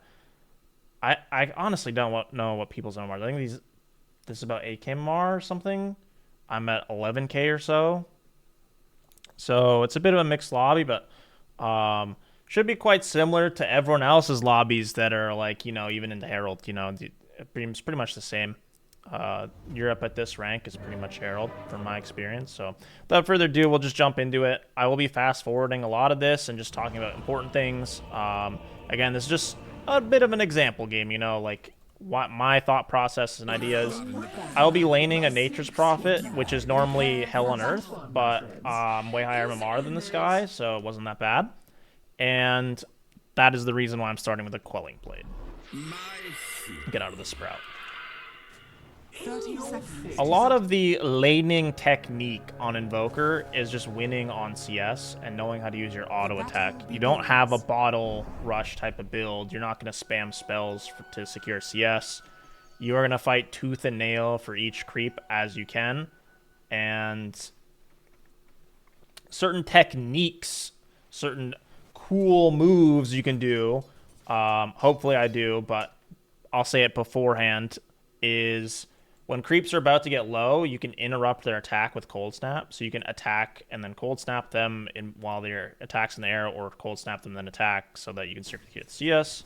I honestly don't know what people's MMR. I think this is about 8k MMR or something. I'm at 11k or so. So it's a bit of a mixed lobby, but should be quite similar to everyone else's lobbies that are like, you know, even in the Herald, you know, it's pretty much the same. Europe at this rank is pretty much Herald from my experience. So without further ado, we'll just jump into it. I will be fast forwarding a lot of this and just talking about important things. Again, this is just a bit of an example game, you know, like what my thought process and ideas. I'll be laning a Nature's Prophet, which is normally Hell on Earth, but way higher MMR than this guy, so it wasn't that bad. And that is the reason why I'm starting with a Quelling Blade. Get out of the Sprout. 30 seconds. A lot of the laning technique on Invoker is just winning on CS and knowing how to use your auto attack. You don't have a bottle rush type of build. You're not going to spam spells to secure CS. You are going to fight tooth and nail for each creep as you can. And certain techniques, certain cool moves you can do, hopefully I do, but I'll say it beforehand, is... when creeps are about to get low, you can interrupt their attack with Cold Snap. So you can attack and then Cold Snap them while their attack's in the air, or Cold Snap them and then attack so that you can circulate CS.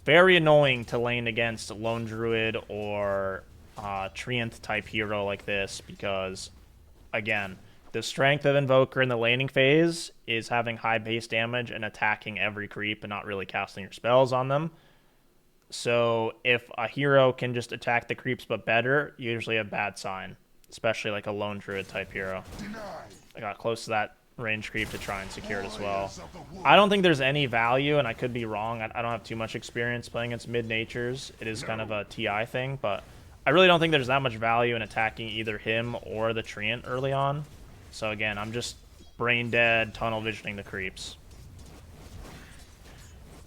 Very annoying to lane against a Lone Druid or Treant type hero like this because, again, the strength of Invoker in the laning phase is having high base damage and attacking every creep and not really casting your spells on them. So if a hero can just attack the creeps but better, usually a bad sign, especially like a Lone Druid type hero. I got close to that range creep to try and secure it as well. I don't think there's any value, and I could be wrong. I don't have too much experience playing against mid-natures. It is kind of a TI thing, but I really don't think there's that much value in attacking either him or the Treant early on. So again, I'm just brain dead, tunnel visioning the creeps.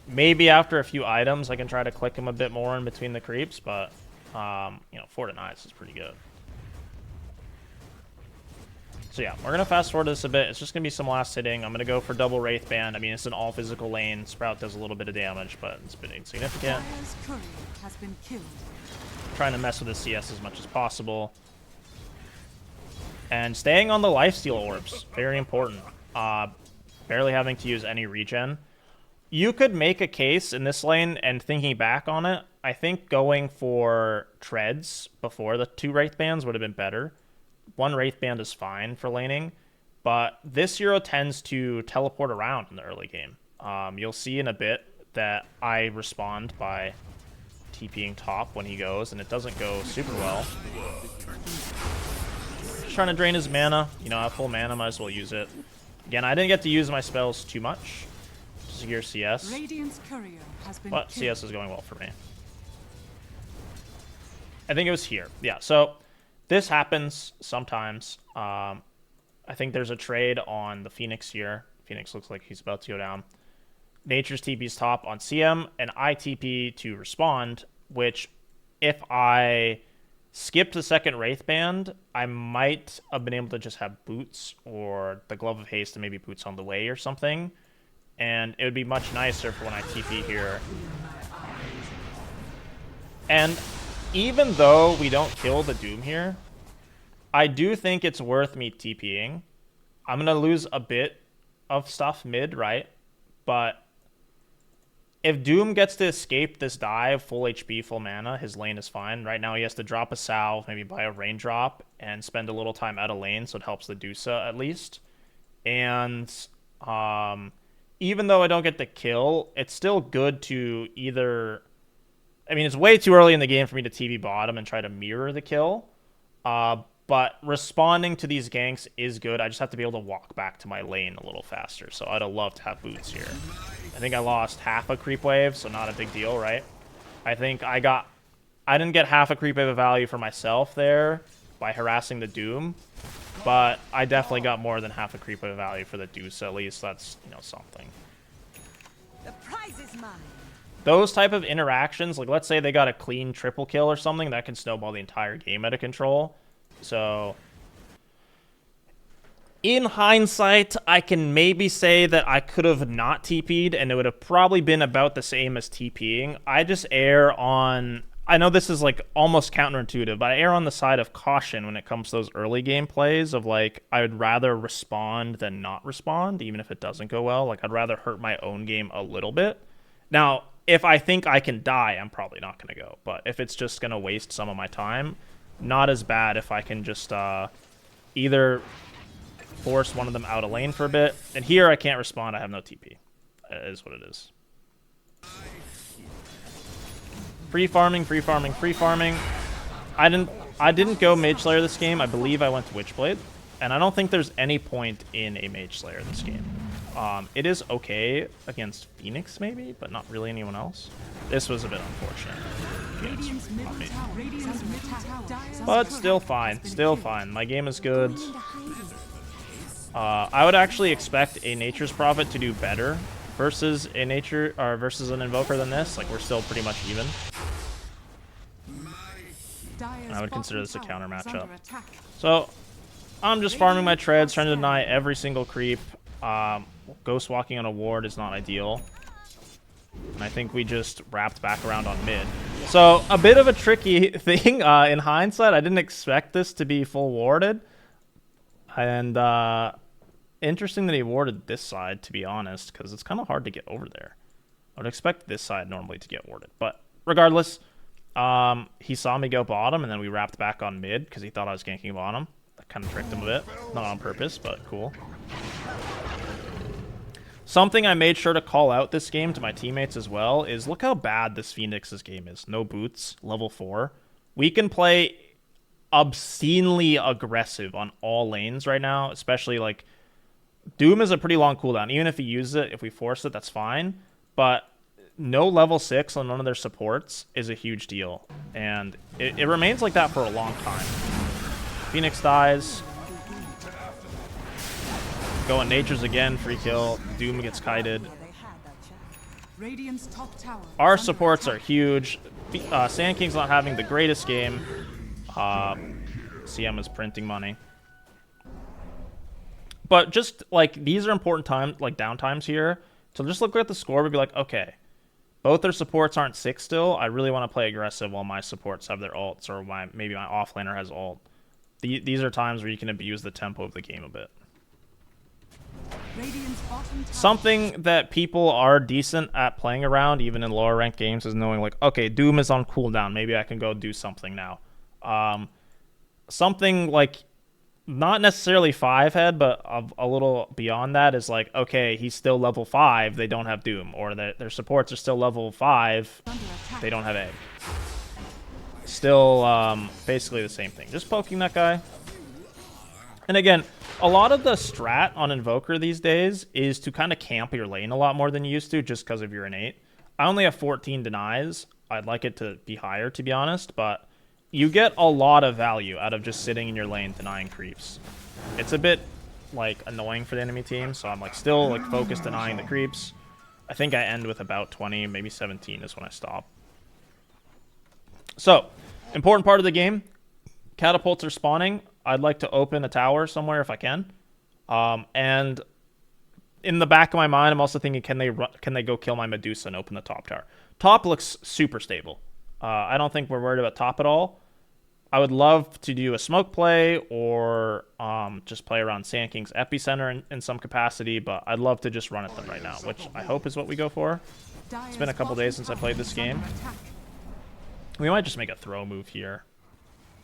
Maybe after a few items, I can try to click him a bit more in between the creeps, but, you know, 4 denies is pretty good. So yeah, we're going to fast forward this a bit. It's just going to be some last hitting. I'm going to go for double Wraith Band. I mean, it's an all-physical lane. Sprout does a little bit of damage, but it's been insignificant. Has been killed. Trying to mess with the CS as much as possible. And staying on the lifesteal orbs. Very important. Barely having to use any regen. You could make a case in this lane, and thinking back on it, I think going for treads before the 2 Wraith Bands would have been better. 1 Wraith Band is fine for laning, but this hero tends to teleport around in the early game. You'll see in a bit that I respond by TPing top when he goes, and it doesn't go super well. Just trying to drain his mana. You know, I have full mana, might as well use it. Again, I didn't get to use my spells too much. Secure CS, but CS is going well for me. I think it was here. Yeah, so this happens sometimes. I think there's a trade on the Phoenix here. Phoenix looks like he's about to go down. Nature's TP's top on CM, and I TP to respond, which if I skipped the second Wraith Band, I might have been able to just have Boots or the Glove of Haste and maybe Boots on the way or something. And it would be much nicer for when I TP here. And even though we don't kill the Doom here, I do think it's worth me TPing. I'm going to lose a bit of stuff mid, right? But if Doom gets to escape this dive, full HP, full mana, his lane is fine. Right now he has to drop a salve, maybe buy a raindrop, and spend a little time out of lane, so it helps the Dusa at least. And even though I don't get the kill, it's still good to either... I mean, it's way too early in the game for me to TV bottom and try to mirror the kill. But responding to these ganks is good. I just have to be able to walk back to my lane a little faster. So I'd have loved to have boots here. I think I lost half a creep wave, so not a big deal, right? I think I didn't get half a creep wave of value for myself there by harassing the Doom. But I definitely got more than half a creep wave of value for the Deuce. At least that's, you know, something. The prize is mine. Those type of interactions, like let's say they got a clean triple kill or something, that can snowball the entire game out of control. So in hindsight, I can maybe say that I could have not TP'd and it would have probably been about the same as TPing. I just err on... I know this is like almost counterintuitive, but I err on the side of caution when it comes to those early game plays of like, I would rather respond than not respond, even if it doesn't go well. Like I'd rather hurt my own game a little bit. Now, if I think I can die, I'm probably not going to go. But if it's just going to waste some of my time, not as bad if I can just either force one of them out of lane for a bit. And here I can't respond. I have no TP. It is what it is. Free farming, free farming, free farming. I didn't go Mage Slayer this game. I believe I went to Witchblade. And I don't think there's any point in a Mage Slayer this game. It is okay against Phoenix, maybe, but not really anyone else. This was a bit unfortunate. Phoenix, not me. But still fine. Still fine. My game is good. I would actually expect a Nature's Prophet to do better versus a versus an Invoker than this. Like, we're still pretty much even. I would consider this a counter matchup. So, I'm just farming my treads, trying to deny every single creep. Ghost walking on a ward is not ideal. And I think we just wrapped back around on mid. So, a bit of a tricky thing. In hindsight, I didn't expect this to be full warded. And, interesting that he warded this side, to be honest, because it's kind of hard to get over there. I would expect this side normally to get warded. But, regardless, he saw me go bottom, and then we wrapped back on mid, because he thought I was ganking bottom. That kind of tricked him a bit. Not on purpose, but cool. Something I made sure to call out this game to my teammates as well is look how bad this Phoenix's game is. No boots, level 4. We can play obscenely aggressive on all lanes right now, especially like Doom is a pretty long cooldown. Even if he uses it, if we force it, that's fine. But no level 6 on none of their supports is a huge deal. And it remains like that for a long time. Phoenix dies. Going Nature's again, free kill. Doom gets kited. Our supports are huge. Sand King's not having the greatest game. CM is printing money. But just like these are important times, like downtimes here. So just look at the score and be like, okay, both their supports aren't 6 still. I really want to play aggressive while my supports have their ults, or maybe my offlaner has ult. These are times where you can abuse the tempo of the game a bit. Something that people are decent at playing around, even in lower ranked games, is knowing like, okay, Doom is on cooldown. Maybe I can go do something now. Something like not necessarily 5-head, but a little beyond that is like, okay, he's still level 5. They don't have Doom, or their supports are still level 5. They don't have Egg. Still, basically the same thing. Just poking that guy. And again, a lot of the strat on Invoker these days is to kind of camp your lane a lot more than you used to, just because of your innate. I only have 14 denies. I'd like it to be higher, to be honest, but you get a lot of value out of just sitting in your lane denying creeps. It's a bit, like, annoying for the enemy team, so I'm, like, still, like, focused denying the creeps. I think I end with about 20, maybe 17 is when I stop. So, important part of the game. Catapults are spawning. I'd like to open a tower somewhere if I can. And in the back of my mind, I'm also thinking, can they go kill my Medusa and open the top tower? Top looks super stable. I don't think we're worried about top at all. I would love to do a smoke play or just play around Sand King's epicenter in some capacity, but I'd love to just run at them right now, which I hope is what we go for. It's been a couple days since I played this game. We might just make a throw move here.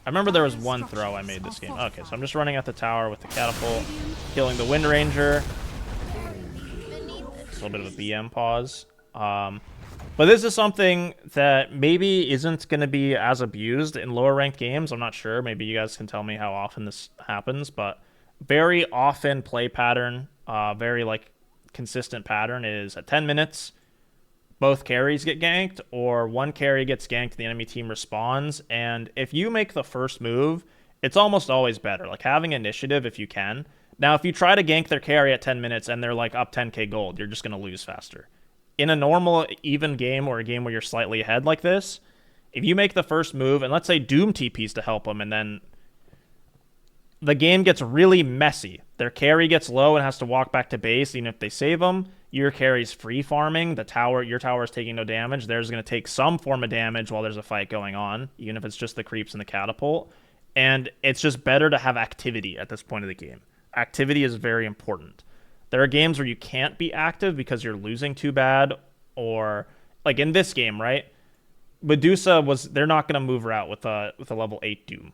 I remember there was one throw I made this game. Okay, so I'm just running at the tower with the catapult, killing the Wind Ranger. A little bit of a BM pause. But this is something that maybe isn't going to be as abused in lower ranked games. I'm not sure. Maybe you guys can tell me how often this happens, but very often play pattern, very like consistent pattern is at 10 minutes, both carries get ganked, or one carry gets ganked, the enemy team responds, and if you make the first move, it's almost always better. Like having initiative if you can. Now, if you try to gank their carry at 10 minutes and they're like up 10k gold, you're just going to lose faster. In a normal, even game or a game where you're slightly ahead like this, if you make the first move, and let's say Doom TPs to help them, and then the game gets really messy. Their carry gets low and has to walk back to base, even if they save them. Your carry's free farming. Your tower is taking no damage. Theirs is going to take some form of damage while there's a fight going on, even if it's just the creeps and the catapult. And it's just better to have activity at this point of the game. Activity is very important. There are games where you can't be active because you're losing too bad, or like in this game, right? Medusa they're not going to move her out with a level 8 Doom.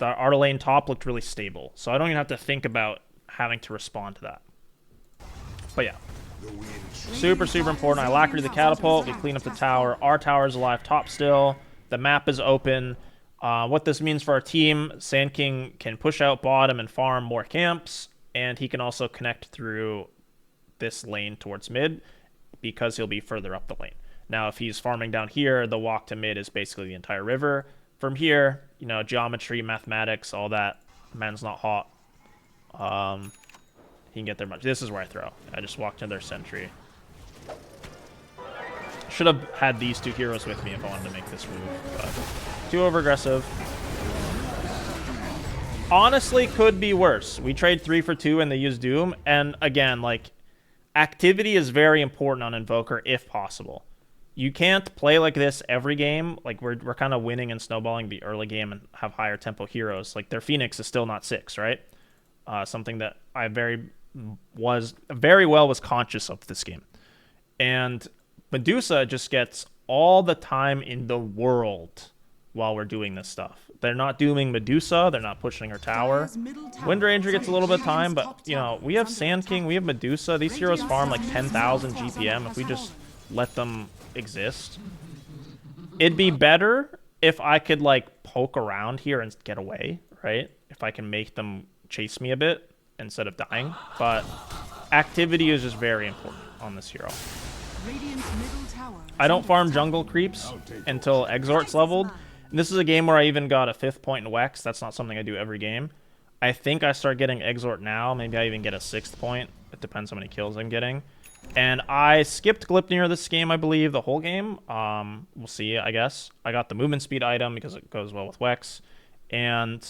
Our lane top looked really stable, so I don't even have to think about having to respond to that. But yeah, super important. I lacquered the catapult, we clean up the tower. Our tower is alive top still. The map is open. What this means for our team, Sand King can push out bottom and farm more camps, and he can also connect through this lane towards mid because he'll be further up the lane. Now, if he's farming down here, the walk to mid is basically the entire river. From here, geometry, mathematics, all that, man's not hot. He can get there much. This is where I throw. I just walked in their sentry. Should have had these two heroes with me if I wanted to make this move, but too over-aggressive. Honestly, could be worse. We trade 3 for 2 and they use Doom, and again, like, activity is very important on Invoker if possible. You can't play like this every game. Like, we're kind of winning and snowballing the early game and have higher tempo heroes. Like, their Phoenix is still not 6, right? Something that I very well was conscious of this game. And Medusa just gets all the time in the world while we're doing this stuff. They're not dooming Medusa. They're not pushing her tower. Wind Ranger gets a little bit of time, but, we have Sand King, we have Medusa. These heroes farm like 10,000 GPM if we just let them exist. It'd be better if I could, like, poke around here and get away, right? If I can make them chase me a bit instead of dying. But activity is just very important on this hero. I don't farm jungle creeps until Exort's leveled. And this is a game where I even got a 5th point in Wex. That's not something I do every game. I think I start getting Exort now. Maybe I even get a 6th point. It depends how many kills I'm getting. And I skipped Glypnir this game, I believe, the whole game. We'll see, I guess. I got the movement speed item because it goes well with Wex. And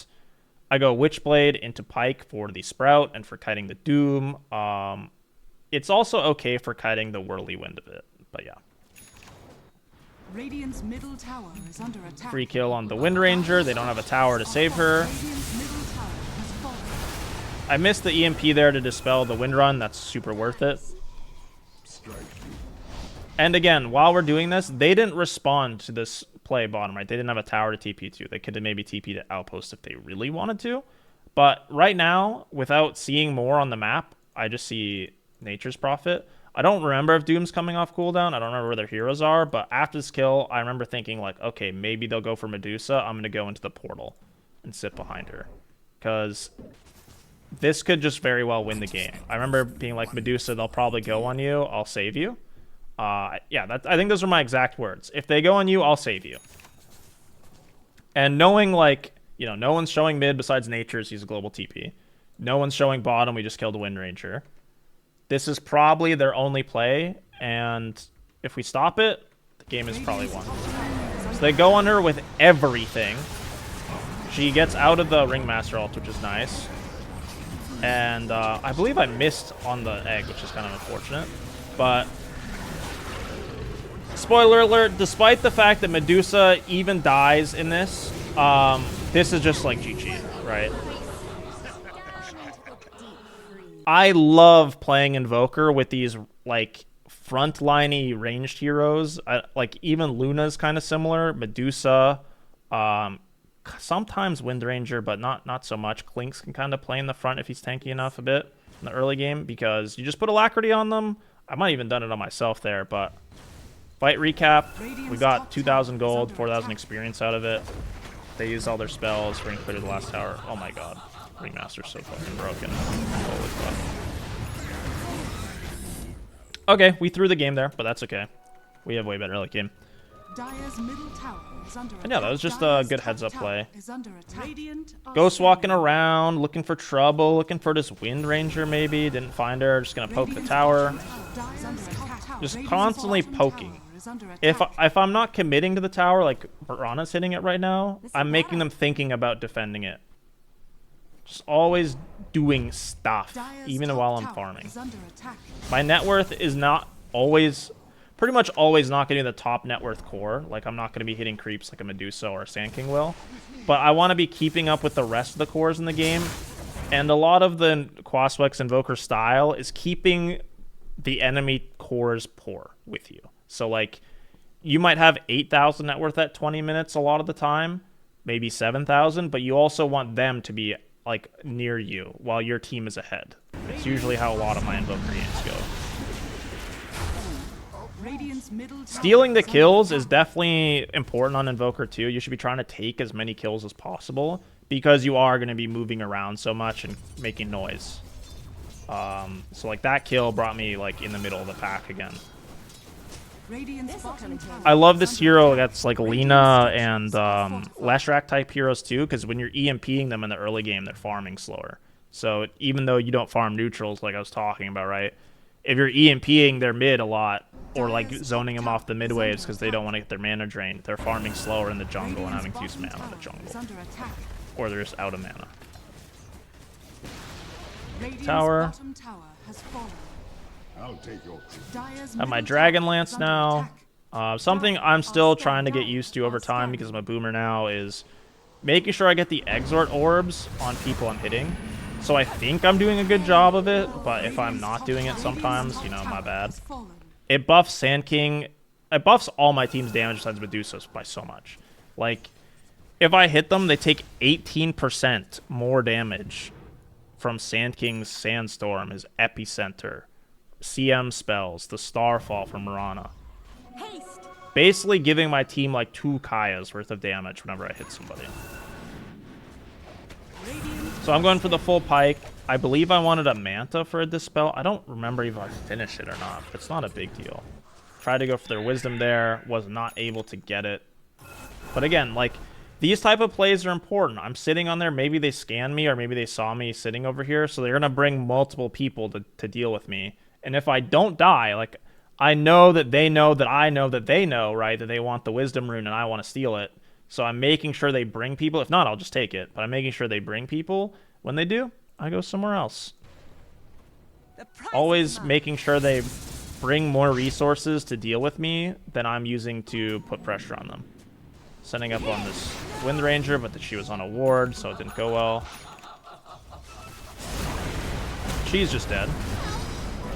I go Witchblade into Pike for the Sprout and for kiting the Doom. It's also okay for kiting the Whirlwind of it, but yeah. Radiant's middle tower is under attack. Free kill on the Wind Ranger. They don't have a tower to save her. I missed the EMP there to dispel the Wind Run. That's super worth it. And again, while we're doing this, they didn't respond to this play bottom, right? They didn't have a tower to TP to. They could have maybe TP'd to Outpost if they really wanted to. But right now, without seeing more on the map, I just see Nature's Prophet. I don't remember if Doom's coming off cooldown. I don't remember where their heroes are. But after this kill, I remember thinking, like, okay, maybe they'll go for Medusa. I'm going to go into the portal and sit behind her. Because this could just very well win the game. I remember being like, Medusa, they'll probably go on you. I'll save you. Yeah, I think those are my exact words. If they go on you, I'll save you. And knowing, like, no one's showing mid besides Nature's, he's a global TP. No one's showing bottom, we just killed a Wind Ranger. This is probably their only play, and if we stop it, the game is probably won. So they go on her with everything. She gets out of the Ringmaster ult, which is nice. And I believe I missed on the egg, which is kind of unfortunate. But Spoiler alert, despite the fact that Medusa even dies in this, this is just like GG, right? I love playing Invoker with these, like, frontline-y ranged heroes. Like, even Luna's kind of similar. Medusa, sometimes Wind Ranger, but not so much. Clinks can kind of play in the front if he's tanky enough a bit in the early game, because you just put Alacrity on them. I might have even done it on myself there, but fight recap. We got 2,000 gold, 4,000 experience out of it. They used all their spells for clear the last tower. Oh my god. Ringmaster's so fucking broken. Holy fuck. Okay, we threw the game there, but that's okay. We have way better late game. And yeah, that was just a good heads-up play. Ghost walking around, looking for trouble, looking for this Wind Ranger maybe. Didn't find her, just gonna poke the tower. Just constantly poking. If I'm not committing to the tower, like Piranha's hitting it right now, I'm making them thinking about defending it. Just always doing stuff, even while I'm farming. My net worth is not always, pretty much always not getting the top net worth core. Like, I'm not going to be hitting creeps like a Medusa or a Sand King will. But I want to be keeping up with the rest of the cores in the game. And a lot of the Quaswex Invoker style is keeping the enemy cores poor with you. So, like, you might have 8,000 net worth at 20 minutes a lot of the time, maybe 7,000, but you also want them to be, like, near you while your team is ahead. It's usually how a lot of my Invoker games go. Stealing the kills is definitely important on Invoker too. You should be trying to take as many kills as possible because you are going to be moving around so much and making noise. So like that kill brought me like in the middle of the pack again. I love this hero that's like Lina and Leshrac type heroes too, because when you're EMPing them in the early game, they're farming slower. So even though you don't farm neutrals like I was talking about, right? If you're EMPing their mid a lot, or like zoning them off the mid waves because they don't want to get their mana drained, they're farming slower in the jungle and having to use mana in the jungle. Or they're just out of mana. Tower. Have my Dragon Lance now. Something I'm still trying to get used to over time because I'm a boomer now is making sure I get the Exort orbs on people I'm hitting. So I think I'm doing a good job of it, but if I'm not doing it sometimes, you know, my bad. It buffs Sand King. It buffs all my team's damage besides Medusa's by so much. Like, if I hit them, they take 18% more damage from Sand King's Sandstorm, his Epicenter, CM spells, the Starfall from Mirana. Basically giving my team like 2 Kaya's worth of damage whenever I hit somebody. So I'm going for the full pike. I believe I wanted a Manta for a Dispel. I don't remember if I finished it or not, but it's not a big deal. Tried to go for their Wisdom there, was not able to get it. But again, like, these type of plays are important. I'm sitting on there, maybe they scanned me, or maybe they saw me sitting over here, so they're going to bring multiple people to deal with me. And if I don't die, like, I know that they know that I know that they know, right, that they want the Wisdom Rune and I want to steal it. So I'm making sure they bring people. If not, I'll just take it. But I'm making sure they bring people. When they do, I go somewhere else. Always making sure they bring more resources to deal with me than I'm using to put pressure on them. Setting up on this Wind Ranger, but she was on a ward, so it didn't go well. She's just dead.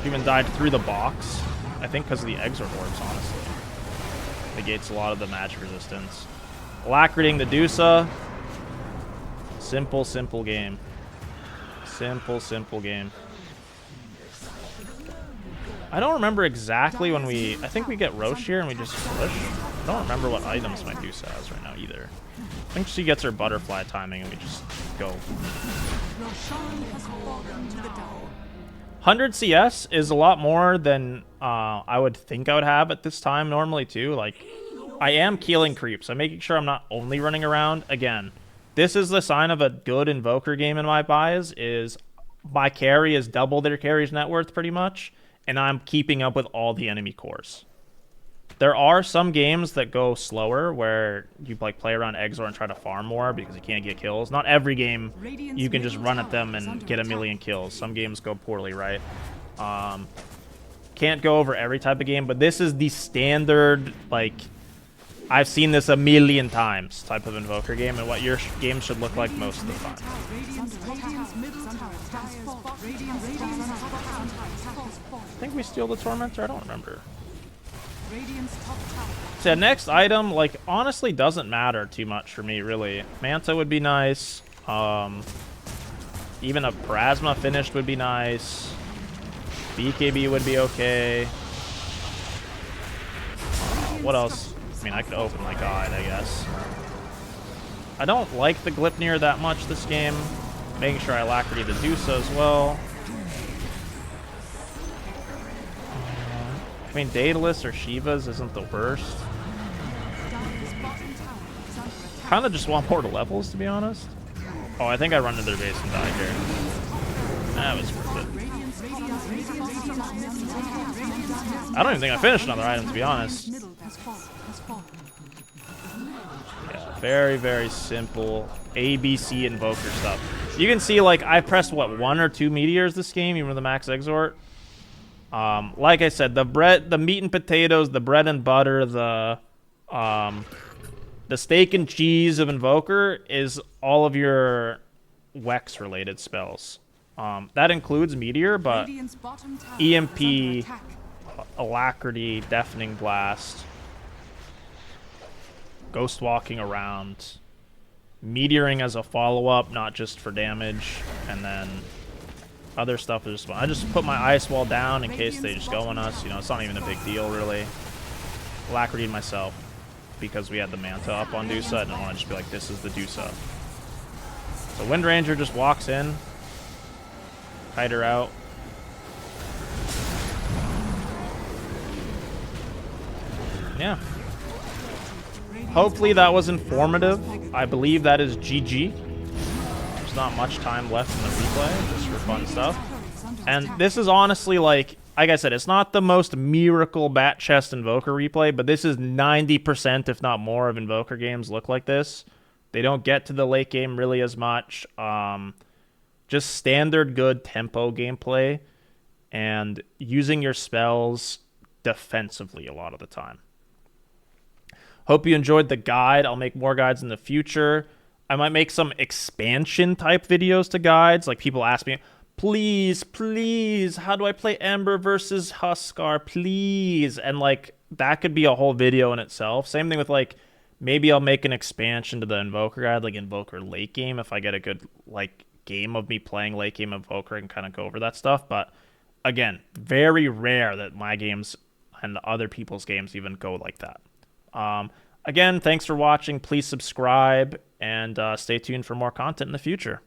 She even died through the box. I think because of the Exort orbs, honestly. Negates a lot of the magic resistance. Alacritying the Medusa. Simple, simple game. Simple game. I don't remember exactly when we... I think we get Roche here and we just push. I don't remember what items my Medusa has right now either. I think she gets her butterfly timing and we just go. 100 CS is a lot more than I would think I would have at this time normally too. Like, I am killing creeps. I'm making sure I'm not only running around. Again, this is the sign of a good Invoker game in my bias, is my carry is double their carry's net worth pretty much, and I'm keeping up with all the enemy cores. There are some games that go slower where you like play around Exor and try to farm more because you can't get kills. Not every game you can just run at them and get a million kills. Some games go poorly, right? can't go over every type of game, but this is the standard, like, I've seen this a million times type of Invoker game, and what your game should look like most of the time. I think we steal the Tormentor? I don't remember. So yeah, next item, like, honestly doesn't matter too much for me, really. Manta would be nice. Even a Plasma finished would be nice. BKB would be okay. What else? I mean, I could open my guide, I guess. I don't like the Glipnir that much this game. Making sure I Alacrity the Dusa as well. I mean, Daedalus or Shiva's isn't the worst. Kind of just want more levels, to be honest. Oh, I think I run into their base and die here. That was worth it. I don't even think I finished another item, to be honest. Yeah, very, very simple ABC Invoker stuff. You can see, like, I pressed, what, 1 or 2 meteors this game, even with the max exort. Like I said, the meat and potatoes, the bread and butter, the steak and cheese of Invoker is all of your Wex-related spells. That includes Meteor, but EMP, Alacrity, Deafening Blast, Ghost Walking Around, Meteoring as a follow-up, not just for damage, and then other stuff is just... I just put my Ice Wall down in case they just go on us. You know, it's not even a big deal, really. Alacrity myself, because we had the Manta up on Dusa. I didn't want to just be like, this is the Dusa. So Wind Ranger just walks in. Kite her out. Yeah. Hopefully that was informative. I believe that is GG. There's not much time left in the replay, just for fun stuff. And this is honestly, like I said, it's not the most miracle Bat Chest Invoker replay, but this is 90%, if not more, of Invoker games look like this. They don't get to the late game really as much. Just standard good tempo gameplay and using your spells defensively a lot of the time. Hope you enjoyed the guide. I'll make more guides in the future. I might make some expansion type videos to guides. Like, people ask me, please, please, how do I play Ember versus Huskar, please? And, like, that could be a whole video in itself. Same thing with, like, maybe I'll make an expansion to the Invoker guide, like Invoker late game, if I get a good, like, game of me playing late game Invoker and kind of go over that stuff. But, again, very rare that my games and other people's games even go like that. Again, thanks for watching. Please subscribe and stay tuned for more content in the future.